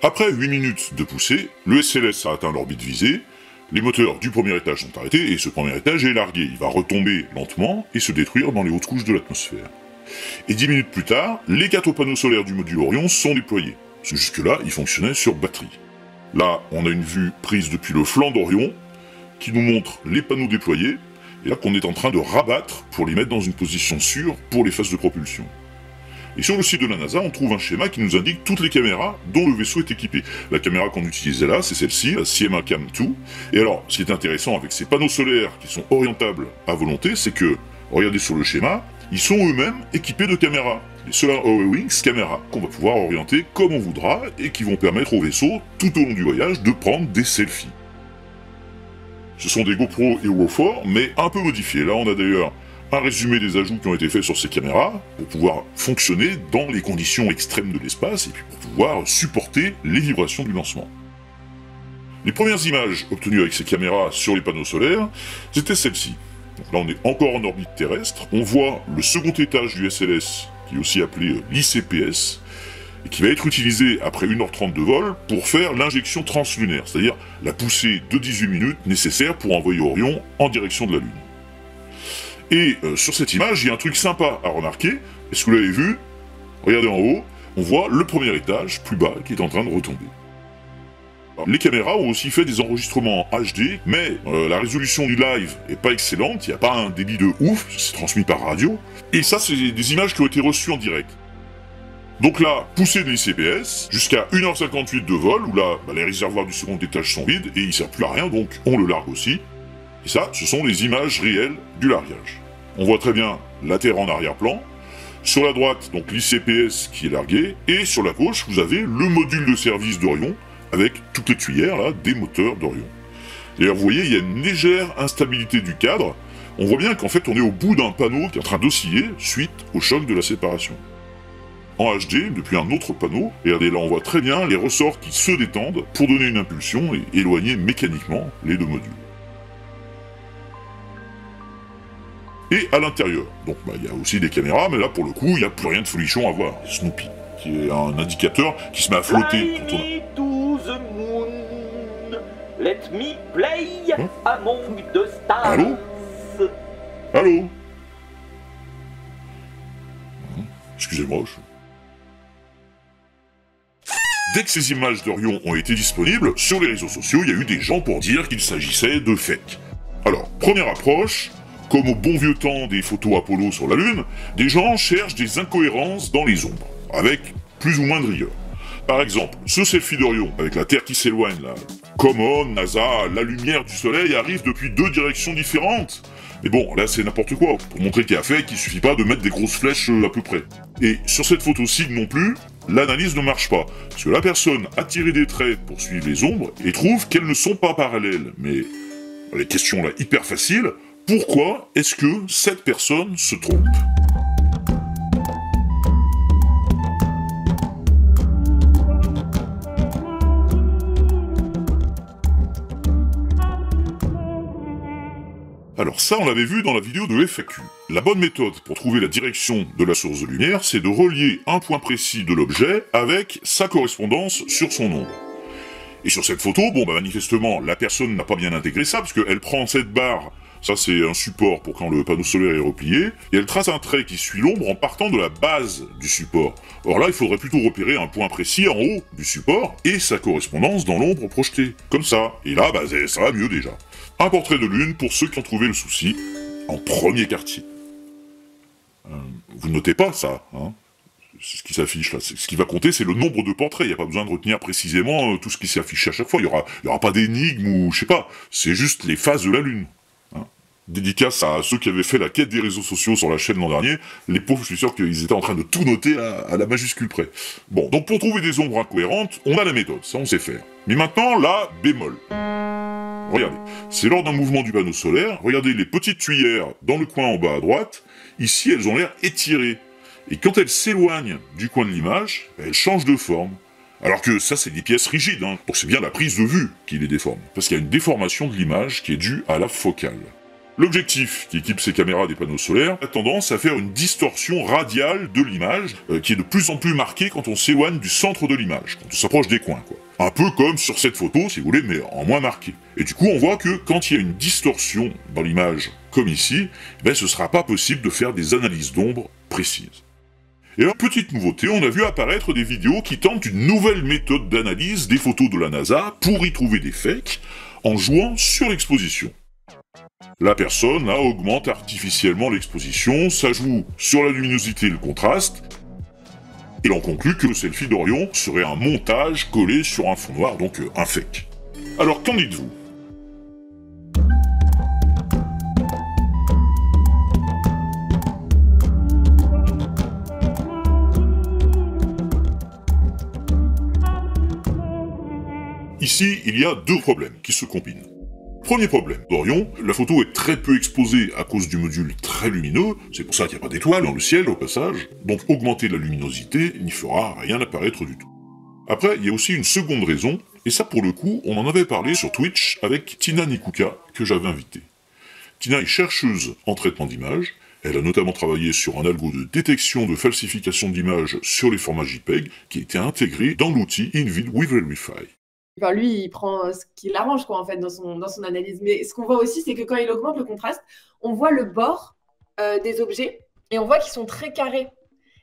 Après 8 minutes de poussée, le SLS a atteint l'orbite visée, les moteurs du premier étage sont arrêtés et ce premier étage est largué. Il va retomber lentement et se détruire dans les hautes couches de l'atmosphère. Et 10 minutes plus tard, les 4 panneaux solaires du module Orion sont déployés. Jusque-là, il fonctionnait sur batterie. Là, on a une vue prise depuis le flanc d'Orion, qui nous montre les panneaux déployés, et là qu'on est en train de rabattre pour les mettre dans une position sûre pour les phases de propulsion. Et sur le site de la NASA, on trouve un schéma qui nous indique toutes les caméras dont le vaisseau est équipé. La caméra qu'on utilisait là, c'est celle-ci, la CMA Cam 2. Et alors, ce qui est intéressant avec ces panneaux solaires qui sont orientables à volonté, c'est que, regardez sur le schéma, ils sont eux-mêmes équipés de caméras. Les Solar Array Wings caméras, qu'on va pouvoir orienter comme on voudra et qui vont permettre au vaisseau, tout au long du voyage, de prendre des selfies. Ce sont des GoPro Hero 4, mais un peu modifiés. Là, on a d'ailleurs un résumé des ajouts qui ont été faits sur ces caméras pour pouvoir fonctionner dans les conditions extrêmes de l'espace et puis pour pouvoir supporter les vibrations du lancement. Les premières images obtenues avec ces caméras sur les panneaux solaires, c'était celles-ci. Donc là, on est encore en orbite terrestre. On voit le second étage du SLS, qui est aussi appelé l'ICPS, et qui va être utilisé après 1h30 de vol pour faire l'injection translunaire, c'est-à-dire la poussée de 18 minutes nécessaire pour envoyer Orion en direction de la Lune. Et sur cette image, il y a un truc sympa à remarquer. Est-ce que vous l'avez vu? Regardez en haut, on voit le premier étage, plus bas, qui est en train de retomber. Alors, les caméras ont aussi fait des enregistrements en HD, mais la résolution du live est pas excellente, il n'y a pas un débit de ouf, c'est transmis par radio. Et ça, c'est des images qui ont été reçues en direct. Donc là, poussée de l'ICPS, jusqu'à 1h58 de vol, où là, les réservoirs du second étage sont vides, et il ne sert plus à rien, donc on le largue aussi. Et ça, ce sont les images réelles du largage. On voit très bien la Terre en arrière-plan. Sur la droite, donc l'ICPS qui est largué. Et sur la gauche, vous avez le module de service d'Orion, avec toutes les tuyères, là, des moteurs d'Orion. D'ailleurs, vous voyez, il y a une légère instabilité du cadre. On voit bien qu'en fait, on est au bout d'un panneau qui est en train d'osciller suite au choc de la séparation. En HD, depuis un autre panneau, et regardez, là, on voit très bien les ressorts qui se détendent pour donner une impulsion et éloigner mécaniquement les deux modules. Et à l'intérieur, donc il y a aussi des caméras, mais là pour le coup, il n'y a plus rien de folichon à voir. Snoopy, qui est un indicateur qui se met à flotter quand on a... To the moon, let me play among the stars. Allô? Allô? Excusez-moi. Dès que ces images d'Orion ont été disponibles, sur les réseaux sociaux, il y a eu des gens pour dire qu'il s'agissait de fake. Alors, première approche... Comme au bon vieux temps des photos Apollo sur la Lune, des gens cherchent des incohérences dans les ombres, avec plus ou moins de rigueur. Par exemple, ce selfie d'Orion, avec la Terre qui s'éloigne là. Come on, NASA, la lumière du Soleil arrive depuis deux directions différentes. Mais bon, là c'est n'importe quoi, pour montrer qu'il y a fake, il suffit pas de mettre des grosses flèches à peu près. Et sur cette photo-ci non plus, l'analyse ne marche pas, parce que la personne a tiré des traits pour suivre les ombres, et trouve qu'elles ne sont pas parallèles. Mais, les questions là hyper faciles, pourquoi est-ce que cette personne se trompe? Alors ça, on l'avait vu dans la vidéo de FAQ. La bonne méthode pour trouver la direction de la source de lumière, c'est de relier un point précis de l'objet avec sa correspondance sur son ombre. Et sur cette photo, manifestement, la personne n'a pas bien intégré ça, parce qu'elle prend cette barre. Ça, c'est un support pour quand le panneau solaire est replié, et elle trace un trait qui suit l'ombre en partant de la base du support. Or là, il faudrait plutôt repérer un point précis en haut du support, et sa correspondance dans l'ombre projetée. Comme ça. Et là, ça va mieux déjà. Un portrait de lune pour ceux qui ont trouvé le souci, en premier quartier. Vous ne notez pas ça, hein? C'est ce qui s'affiche là. Ce qui va compter, c'est le nombre de portraits. Il n'y a pas besoin de retenir précisément tout ce qui s'est affiché à chaque fois. Il y aura pas d'énigme ou je sais pas. C'est juste les phases de la lune. Dédicace à ceux qui avaient fait la quête des réseaux sociaux sur la chaîne l'an dernier. Les pauvres, je suis sûr qu'ils étaient en train de tout noter à la majuscule près. Bon, donc pour trouver des ombres incohérentes, on a la méthode, ça on sait faire. Mais maintenant, la bémol. Regardez, c'est lors d'un mouvement du panneau solaire, regardez les petites tuyères dans le coin en bas à droite, ici elles ont l'air étirées. Et quand elles s'éloignent du coin de l'image, elles changent de forme. Alors que ça, c'est des pièces rigides, hein. Donc c'est bien la prise de vue qui les déforme. Parce qu'il y a une déformation de l'image qui est due à la focale. L'objectif qui équipe ces caméras des panneaux solaires a tendance à faire une distorsion radiale de l'image, qui est de plus en plus marquée quand on s'éloigne du centre de l'image, quand on s'approche des coins, quoi. Un peu comme sur cette photo, si vous voulez, mais en moins marqué. Et du coup, on voit que quand il y a une distorsion dans l'image, comme ici, ce sera pas possible de faire des analyses d'ombre précises. Et alors, petite nouveauté, on a vu apparaître des vidéos qui tentent une nouvelle méthode d'analyse des photos de la NASA pour y trouver des fakes, en jouant sur l'exposition. La personne, là, augmente artificiellement l'exposition, ça joue sur la luminosité et le contraste, Et l'on conclut que le selfie d'Orion serait un montage collé sur un fond noir, donc un fake. Alors qu'en dites-vous ? Ici, il y a deux problèmes qui se combinent. Premier problème, d'Orion, la photo est très peu exposée à cause du module très lumineux, c'est pour ça qu'il n'y a pas d'étoiles dans le ciel au passage, donc augmenter la luminosité n'y fera rien apparaître du tout. Après, il y a aussi une seconde raison, et ça pour le coup, on en avait parlé sur Twitch avec Tina Nikuka, que j'avais invitée. Tina est chercheuse en traitement d'images, elle a notamment travaillé sur un algo de détection de falsification d'images sur les formats JPEG, qui a été intégré dans l'outil InVid with Verify. Enfin, lui, il prend ce qui l'arrange, quoi, en fait, dans son analyse. Mais ce qu'on voit aussi, c'est que quand il augmente le contraste, on voit le bord des objets et on voit qu'ils sont très carrés.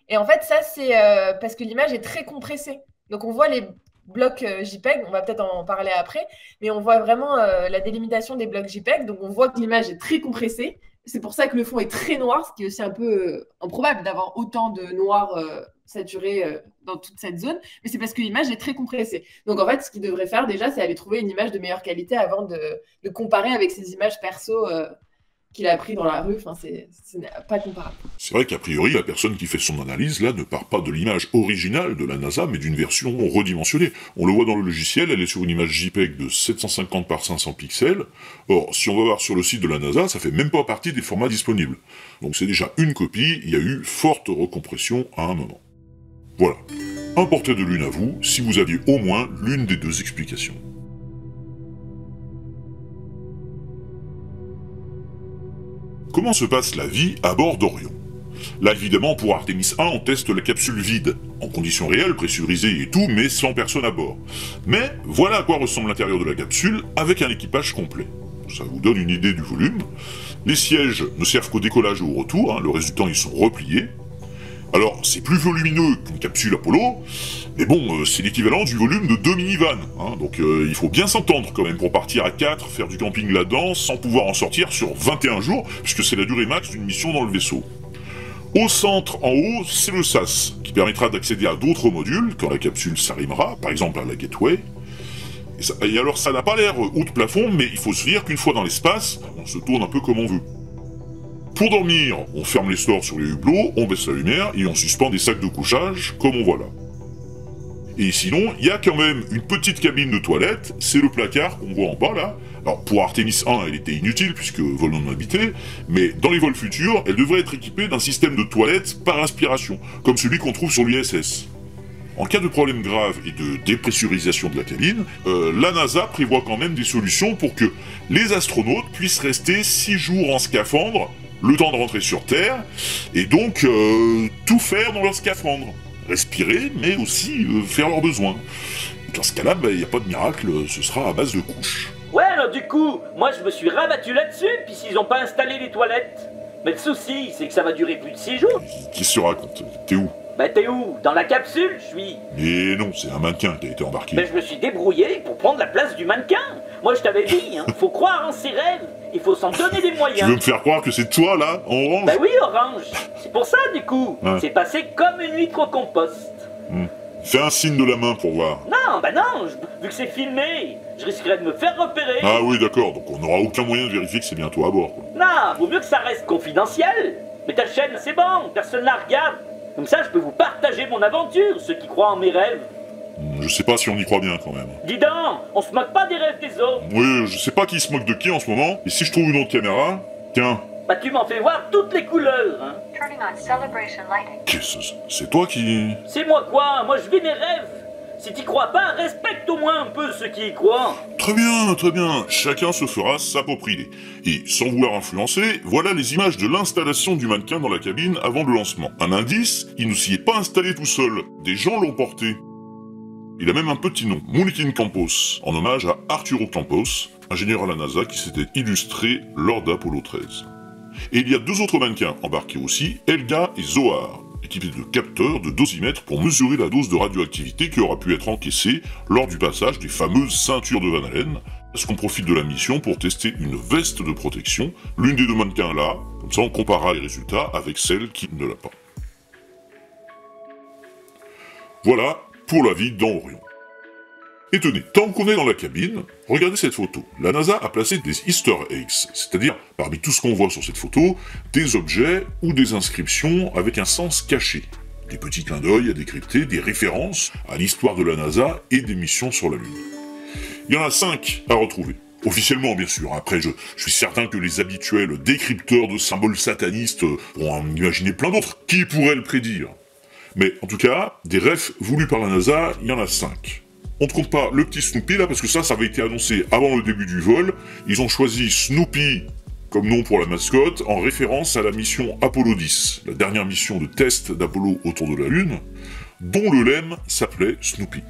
Et en fait, ça, c'est parce que l'image est très compressée. Donc, on voit les blocs JPEG, on va peut-être en parler après, mais on voit vraiment la délimitation des blocs JPEG. Donc, on voit que l'image est très compressée. C'est pour ça que le fond est très noir, ce qui est aussi un peu improbable d'avoir autant de noir saturé dans toute cette zone, mais c'est parce que l'image est très compressée. Donc en fait, ce qu'il devrait faire déjà, c'est aller trouver une image de meilleure qualité avant de comparer avec ces images perso qu'il a pris dans la rue. Enfin, c'est pas comparable. C'est vrai qu'a priori, la personne qui fait son analyse, là, ne part pas de l'image originale de la NASA, mais d'une version redimensionnée. On le voit dans le logiciel, elle est sur une image JPEG de 750 par 500 pixels. Or, si on va voir sur le site de la NASA, ça fait même pas partie des formats disponibles. Donc c'est déjà une copie, il y a eu forte recompression à un moment. Voilà. Un portrait de lune à vous, si vous aviez au moins l'une des deux explications. Comment se passe la vie à bord d'Orion? Là, évidemment, pour Artemis 1, on teste la capsule vide, en conditions réelles, pressurisées et tout, mais sans personne à bord. Mais voilà à quoi ressemble l'intérieur de la capsule, avec un équipage complet. Ça vous donne une idée du volume. Les sièges ne servent qu'au décollage et au retour, le résultat, ils sont repliés. Alors, c'est plus volumineux qu'une capsule Apollo, mais bon, c'est l'équivalent du volume de 2 minivans, donc il faut bien s'entendre quand même pour partir à 4, faire du camping là-dedans, sans pouvoir en sortir sur 21 jours, puisque c'est la durée max d'une mission dans le vaisseau. Au centre, en haut, c'est le SAS, qui permettra d'accéder à d'autres modules, quand la capsule s'arrimera, par exemple à la Gateway. Et alors, ça n'a pas l'air haut de plafond, mais il faut se dire qu'une fois dans l'espace, on se tourne un peu comme on veut. Pour dormir, on ferme les stores sur les hublots, on baisse la lumière et on suspend des sacs de couchage, comme on voit là. Et sinon, il y a quand même une petite cabine de toilette, c'est le placard qu'on voit en bas là. Alors pour Artemis 1, elle était inutile puisque vol non habité, mais dans les vols futurs, elle devrait être équipée d'un système de toilette par aspiration, comme celui qu'on trouve sur l'ISS. En cas de problème grave et de dépressurisation de la cabine, la NASA prévoit quand même des solutions pour que les astronautes puissent rester 6 jours en scaphandre, le temps de rentrer sur Terre, et donc tout faire dans leur scaphandre. Respirer, mais aussi faire leurs besoins. Dans ce cas-là, il n'y a pas de miracle, ce sera à base de couches. Ouais, alors du coup, moi je me suis rabattu là-dessus, puis s'ils n'ont pas installé les toilettes. Mais le souci, c'est que ça va durer plus de 6 jours. Qui se raconte? T'es où? Bah t'es où? Dans la capsule, je suis. Mais non, c'est un mannequin qui a été embarqué. Mais je me suis débrouillé pour prendre la place du mannequin. Moi je t'avais dit, faut croire en ses rêves. Il faut s'en donner des moyens. Tu veux me faire croire que c'est toi là, en orange? Bah oui, orange. C'est pour ça du coup. Ouais. C'est passé comme une huître au compost. Fais un signe de la main pour voir. Non, bah non, vu que c'est filmé, je risquerais de me faire repérer. Ah oui, d'accord, donc on n'aura aucun moyen de vérifier que c'est bien toi à bord, quoi. Non, vaut mieux que ça reste confidentiel. Mais ta chaîne, c'est bon, personne la regarde. Comme ça, je peux vous partager mon aventure, ceux qui croient en mes rêves. Je sais pas si on y croit bien, quand même. Dis donc, on se moque pas des rêves des autres. Oui, je sais pas qui se moque de qui en ce moment, et si je trouve une autre caméra... Tiens. Bah tu m'en fais voir toutes les couleurs, hein. Qu'est-ce que c'est toi qui... C'est moi quoi? Moi je vis mes rêves. Si t'y crois pas, respecte au moins un peu ceux qui y croient. Très bien, chacun se fera sa propre idée. Et sans vouloir influencer, voilà les images de l'installation du mannequin dans la cabine avant le lancement. Un indice, il ne s'y est pas installé tout seul, des gens l'ont porté. Il a même un petit nom, Moulikin Campos, en hommage à Arturo Campos, ingénieur à la NASA qui s'était illustré lors d'Apollo 13. Et il y a 2 autres mannequins embarqués aussi, Elga et Zohar, équipés de capteurs, de dosimètres pour mesurer la dose de radioactivité qui aura pu être encaissée lors du passage des fameuses ceintures de Van Allen. Est-ce qu'on profite de la mission pour tester une veste de protection? L'une des 2 mannequins là, comme ça on comparera les résultats avec celle qui ne l'a pas. Voilà pour la vie dans Orion. Et tenez, tant qu'on est dans la cabine, regardez cette photo. La NASA a placé des Easter eggs, c'est-à-dire, parmi tout ce qu'on voit sur cette photo, des objets ou des inscriptions avec un sens caché. Des petits clins d'œil à décrypter, des références à l'histoire de la NASA et des missions sur la Lune. Il y en a 5 à retrouver. Officiellement, bien sûr. Après, je suis certain que les habituels décrypteurs de symboles satanistes pourront en imaginer plein d'autres. Qui pourrait le prédire? Mais en tout cas, des refs voulus par la NASA, il y en a 5. On ne compte pas le petit Snoopy là, parce que ça avait été annoncé avant le début du vol. Ils ont choisi Snoopy comme nom pour la mascotte, en référence à la mission Apollo 10, la dernière mission de test d'Apollo autour de la Lune, dont le lemme s'appelait Snoopy.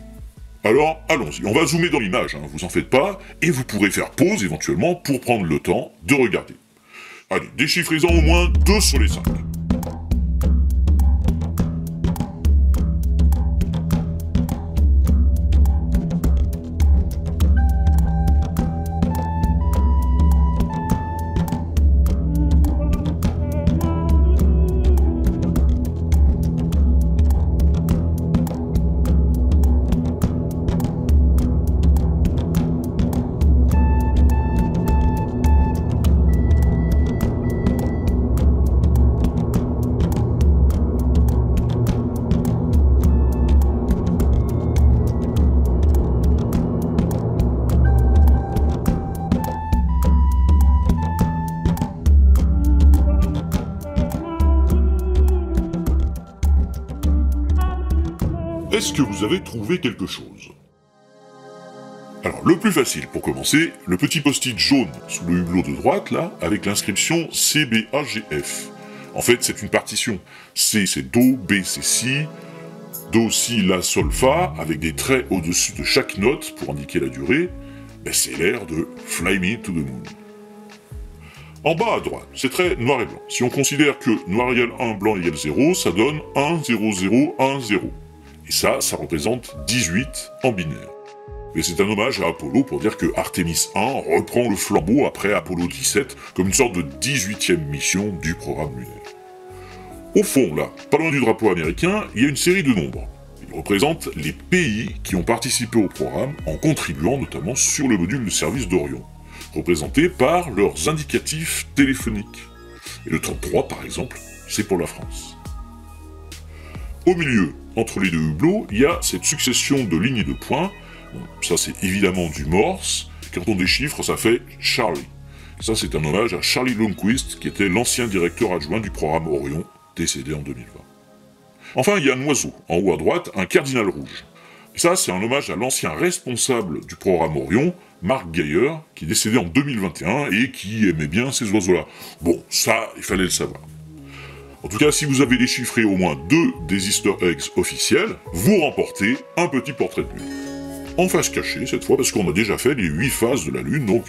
Alors, allons-y, on va zoomer dans l'image, hein, vous en faites pas, et vous pourrez faire pause éventuellement pour prendre le temps de regarder. Allez, déchiffrez-en au moins 2 sur les 5. Est-ce que vous avez trouvé quelque chose? Alors, le plus facile pour commencer, le petit post-it jaune sous le hublot de droite, là, avec l'inscription CBAGF. En fait, c'est une partition. C, c'est Do, B, c'est Si, Do, Si, La, Sol, Fa, avec des traits au-dessus de chaque note pour indiquer la durée. Ben, c'est l'air de Fly Me to the Moon. En bas à droite, c'est très noir et blanc. Si on considère que noir égale 1, blanc égale 0, ça donne 1, 0, 0, 1, 0. Et ça représente 18 en binaire. Mais c'est un hommage à Apollo pour dire que Artemis 1 reprend le flambeau après Apollo 17 comme une sorte de 18e mission du programme lunaire. Au fond, là, pas loin du drapeau américain, il y a une série de nombres. Ils représentent les pays qui ont participé au programme en contribuant notamment sur le module de service d'Orion, représentés par leurs indicatifs téléphoniques. Et le 33, par exemple, c'est pour la France. Au milieu, entre les deux hublots, il y a cette succession de lignes et de points. Bon, ça c'est évidemment du Morse. Quand on déchiffre, ça fait Charlie. Ça c'est un hommage à Charlie Lundquist, qui était l'ancien directeur adjoint du programme Orion, décédé en 2020. Enfin, il y a un oiseau, en haut à droite, un cardinal rouge. Et ça, c'est un hommage à l'ancien responsable du programme Orion, Mark Geier, qui est décédé en 2021 et qui aimait bien ces oiseaux-là. Bon, ça, il fallait le savoir. En tout cas, si vous avez déchiffré au moins 2 des Easter eggs officiels, vous remportez un petit portrait de Lune. En face cachée, cette fois, parce qu'on a déjà fait les 8 phases de la Lune, donc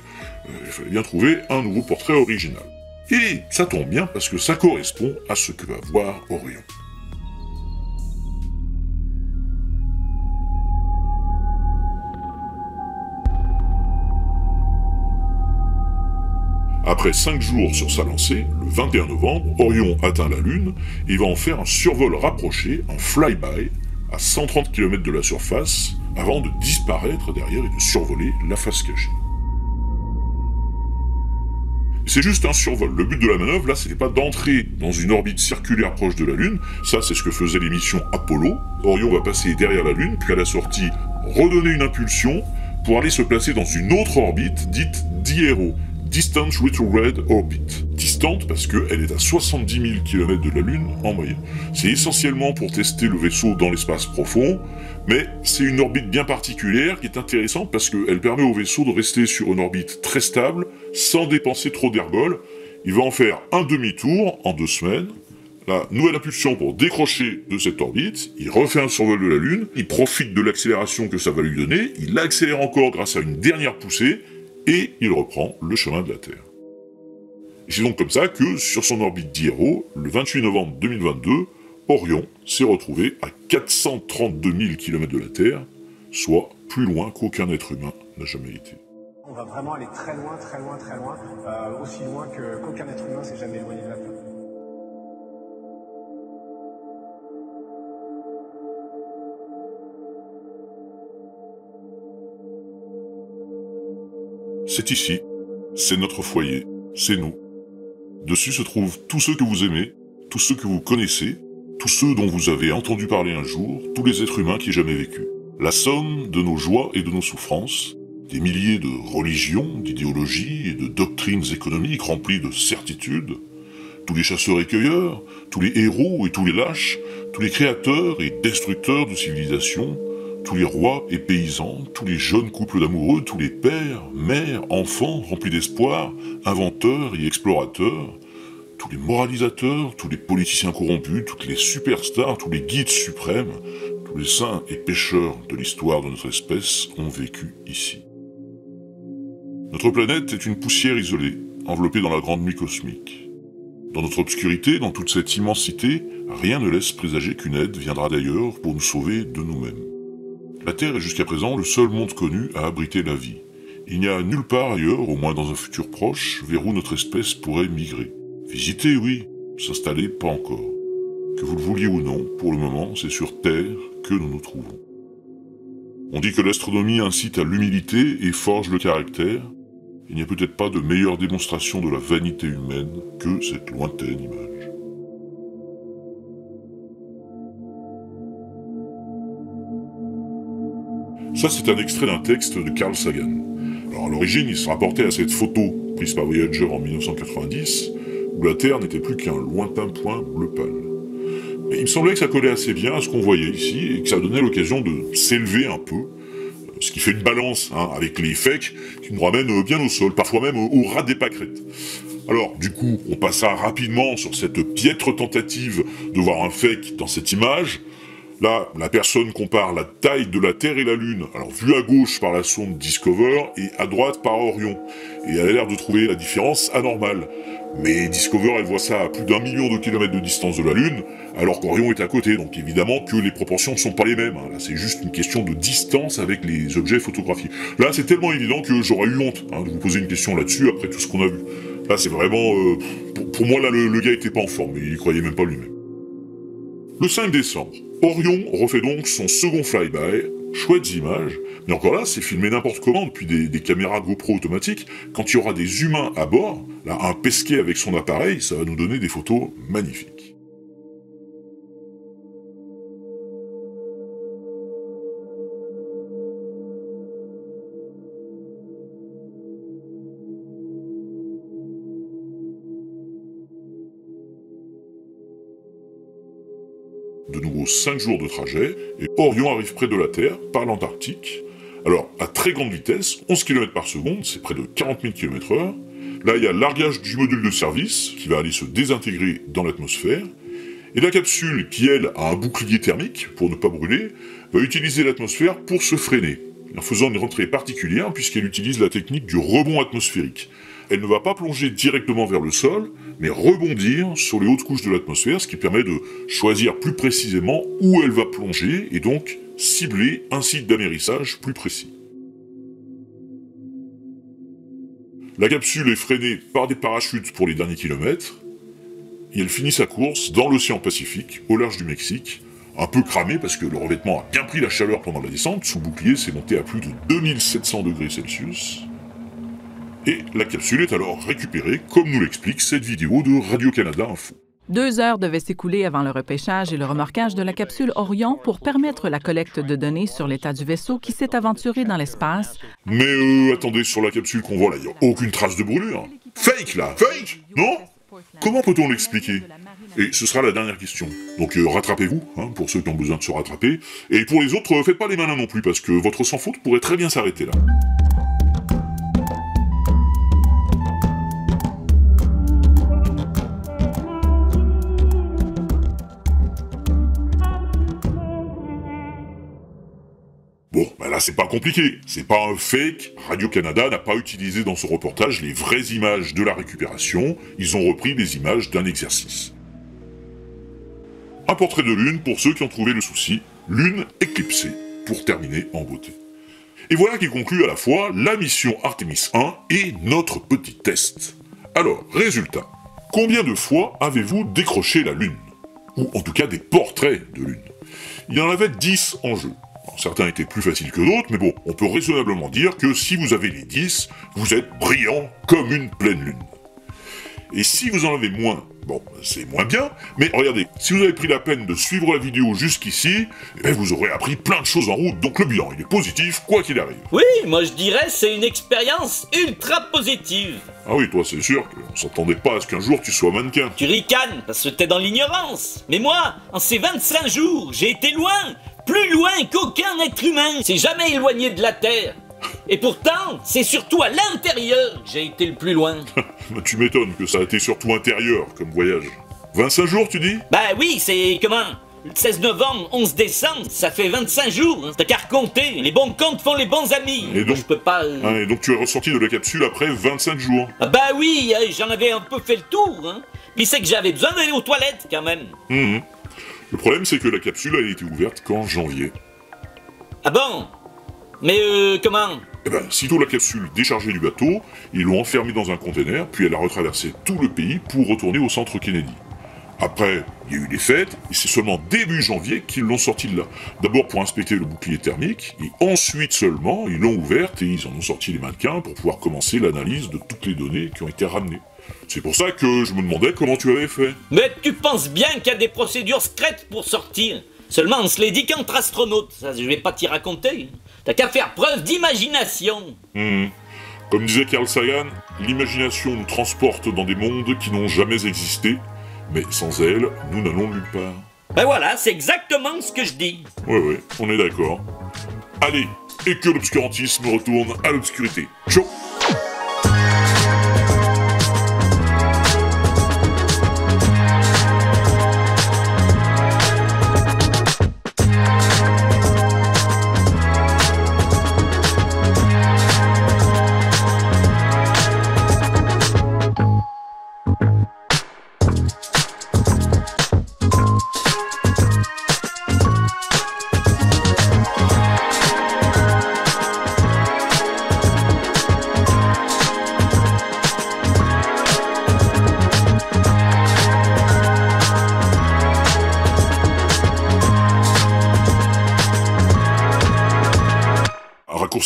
il fallait bien trouver un nouveau portrait original. Et ça tombe bien, parce que ça correspond à ce que va voir Orion. Après 5 jours sur sa lancée, le 21 novembre, Orion atteint la Lune et va en faire un survol rapproché, un flyby, à 130 km de la surface, avant de disparaître derrière et de survoler la face cachée. C'est juste un survol. Le but de la manœuvre, là, c'était pas d'entrer dans une orbite circulaire proche de la Lune. Ça, c'est ce que faisait les missions Apollo. Orion va passer derrière la Lune, puis à la sortie, redonner une impulsion pour aller se placer dans une autre orbite dite DRO. Distant Retrograde Orbit. Distante parce qu'elle est à 70 000 km de la Lune en moyenne. C'est essentiellement pour tester le vaisseau dans l'espace profond, mais c'est une orbite bien particulière qui est intéressante parce qu'elle permet au vaisseau de rester sur une orbite très stable, sans dépenser trop d'ergol. Il va en faire un demi-tour en 2 semaines. La nouvelle impulsion pour décrocher de cette orbite, il refait un survol de la Lune, il profite de l'accélération que ça va lui donner, il l'accélère encore grâce à une dernière poussée, et il reprend le chemin de la Terre. Et c'est donc comme ça que, sur son orbite d'Hiero, le 28 novembre 2022, Orion s'est retrouvé à 432 000 km de la Terre, soit plus loin qu'aucun être humain n'a jamais été. On va vraiment aller très loin, très loin, très loin, aussi loin qu'aucun être humain s'est jamais éloigné de la Terre. c'est ici, c'est notre foyer, c'est nous. Dessus se trouvent tous ceux que vous aimez, tous ceux que vous connaissez, tous ceux dont vous avez entendu parler un jour, tous les êtres humains qui aient jamais vécu. La somme de nos joies et de nos souffrances, des milliers de religions, d'idéologies et de doctrines économiques remplies de certitudes, tous les chasseurs et cueilleurs, tous les héros et tous les lâches, tous les créateurs et destructeurs de civilisations, tous les rois et paysans, tous les jeunes couples d'amoureux, tous les pères, mères, enfants remplis d'espoir, inventeurs et explorateurs, tous les moralisateurs, tous les politiciens corrompus, toutes les superstars, tous les guides suprêmes, tous les saints et pécheurs de l'histoire de notre espèce ont vécu ici. Notre planète est une poussière isolée, enveloppée dans la grande nuit cosmique. Dans notre obscurité, dans toute cette immensité, rien ne laisse présager qu'une aide viendra d'ailleurs pour nous sauver de nous-mêmes. La Terre est jusqu'à présent le seul monde connu à abriter la vie. Il n'y a nulle part ailleurs, au moins dans un futur proche, vers où notre espèce pourrait migrer. Visiter, oui, s'installer, pas encore. Que vous le vouliez ou non, pour le moment, c'est sur Terre que nous nous trouvons. On dit que l'astronomie incite à l'humilité et forge le caractère. Il n'y a peut-être pas de meilleure démonstration de la vanité humaine que cette lointaine image. Ça, c'est un extrait d'un texte de Carl Sagan. Alors, à l'origine, il se rapportait à cette photo prise par Voyager en 1990, où la Terre n'était plus qu'un lointain point bleu pâle. Mais il me semblait que ça collait assez bien à ce qu'on voyait ici, et que ça donnait l'occasion de s'élever un peu, ce qui fait une balance avec les fakes qui nous ramènent bien au sol, parfois même au ras des pâquerettes. Alors, du coup, on passa rapidement sur cette piètre tentative de voir un fake dans cette image. Là, la personne compare la taille de la Terre et la Lune, alors vue à gauche par la sonde Discover et à droite par Orion, et elle a l'air de trouver la différence anormale. Mais Discover, elle voit ça à plus d'1 million de kilomètres de distance de la Lune, alors qu'Orion est à côté, donc évidemment que les proportions ne sont pas les mêmes. Là, c'est juste une question de distance avec les objets photographiés. Là, c'est tellement évident que j'aurais eu honte de vous poser une question là-dessus après tout ce qu'on a vu. Là, c'est vraiment... pour moi, là, le gars était pas en forme, il y croyait même pas lui-même. Le 5 décembre, Orion refait donc son second flyby, chouettes images, mais encore là, c'est filmé n'importe comment depuis des caméras GoPro automatiques. Quand il y aura des humains à bord, là, un pesquet avec son appareil, ça va nous donner des photos magnifiques. De nouveau 5 jours de trajet, et Orion arrive près de la Terre, par l'Antarctique. Alors, à très grande vitesse, 11 km par seconde, c'est près de 40 000 km/h. Là, il y a le largage du module de service, qui va aller se désintégrer dans l'atmosphère. Et la capsule, qui elle, a un bouclier thermique, pour ne pas brûler, va utiliser l'atmosphère pour se freiner, en faisant une rentrée particulière, puisqu'elle utilise la technique du rebond atmosphérique. Elle ne va pas plonger directement vers le sol, mais rebondir sur les hautes couches de l'atmosphère, ce qui permet de choisir plus précisément où elle va plonger, et donc cibler un site d'amérissage plus précis. La capsule est freinée par des parachutes pour les derniers kilomètres, et elle finit sa course dans l'océan Pacifique, au large du Mexique, un peu cramée parce que le revêtement a bien pris la chaleur pendant la descente, sous bouclier c'est monté à plus de 2700 degrés Celsius. Et la capsule est alors récupérée, comme nous l'explique cette vidéo de Radio-Canada Info. 2 heures devaient s'écouler avant le repêchage et le remorquage de la capsule Orion pour permettre la collecte de données sur l'état du vaisseau qui s'est aventuré dans l'espace. Mais attendez, sur la capsule qu'on voit là, il n'y a aucune trace de brûlure. Fake là, fake, non? Comment peut-on l'expliquer? Et ce sera la dernière question. Donc rattrapez-vous, pour ceux qui ont besoin de se rattraper. Et pour les autres, faites pas les malins non plus, parce que votre sans faute pourrait très bien s'arrêter là. Bon, là c'est pas compliqué, c'est pas un fake, Radio-Canada n'a pas utilisé dans ce reportage les vraies images de la récupération, ils ont repris des images d'un exercice. Un portrait de Lune pour ceux qui ont trouvé le souci, Lune éclipsée, pour terminer en beauté. Et voilà qui conclut à la fois la mission Artemis 1 et notre petit test. Alors, résultat, combien de fois avez-vous décroché la Lune? Ou en tout cas des portraits de Lune? Il y en avait 10 en jeu. Alors, certains étaient plus faciles que d'autres, mais bon, on peut raisonnablement dire que si vous avez les 10, vous êtes brillant comme une pleine lune. Et si vous en avez moins, bon, c'est moins bien, mais regardez, si vous avez pris la peine de suivre la vidéo jusqu'ici, vous aurez appris plein de choses en route, donc le bilan, il est positif, quoi qu'il arrive. Oui, moi je dirais c'est une expérience ultra positive. Ah oui, toi c'est sûr qu'on s'attendait pas à ce qu'un jour tu sois mannequin. Tu ricanes, parce que t'es dans l'ignorance. Mais moi, en ces 25 jours, j'ai été loin, plus loin qu'aucun être humain, s'est jamais éloigné de la Terre. Et pourtant, c'est surtout à l'intérieur que j'ai été le plus loin. Tu m'étonnes que ça a été surtout intérieur comme voyage. 25 jours, tu dis? Bah oui, c'est comment? Le 16 novembre, 11 décembre, ça fait 25 jours. Hein. T'as qu'à recompter. Les bons comptes font les bons amis. Et donc, je peux pas... et donc tu es ressorti de la capsule après 25 jours. Ah bah oui, j'en avais un peu fait le tour. Hein. Puis c'est que j'avais besoin d'aller aux toilettes quand même. Le problème, c'est que la capsule a été ouverte qu'en janvier. Ah bon? Mais comment? Eh ben, sitôt la capsule déchargée du bateau, ils l'ont enfermée dans un container, puis elle a retraversé tout le pays pour retourner au centre Kennedy. Après, il y a eu les fêtes, et c'est seulement début janvier qu'ils l'ont sortie de là. D'abord pour inspecter le bouclier thermique, et ensuite seulement, ils l'ont ouverte et ils en ont sorti les mannequins pour pouvoir commencer l'analyse de toutes les données qui ont été ramenées. C'est pour ça que je me demandais comment tu avais fait. Mais tu penses bien qu'il y a des procédures secrètes pour sortir. Seulement, on se l'est dit qu'entre astronautes, ça je vais pas t'y raconter. T'as qu'à faire preuve d'imagination. Comme disait Carl Sagan, l'imagination nous transporte dans des mondes qui n'ont jamais existé, mais sans elle, nous n'allons nulle part. Ben voilà, c'est exactement ce que je dis. Ouais, on est d'accord. Allez, et que l'obscurantisme retourne à l'obscurité. Ciao.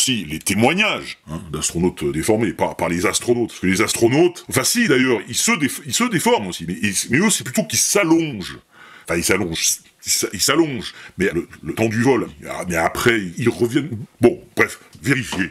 Les témoignages d'astronautes déformés, par les astronautes. Parce que les astronautes, enfin si d'ailleurs, ils se déforment aussi, mais eux c'est plutôt qu'ils s'allongent. Enfin ils s'allongent, mais le temps du vol, mais après ils reviennent. Bon, bref, vérifiez.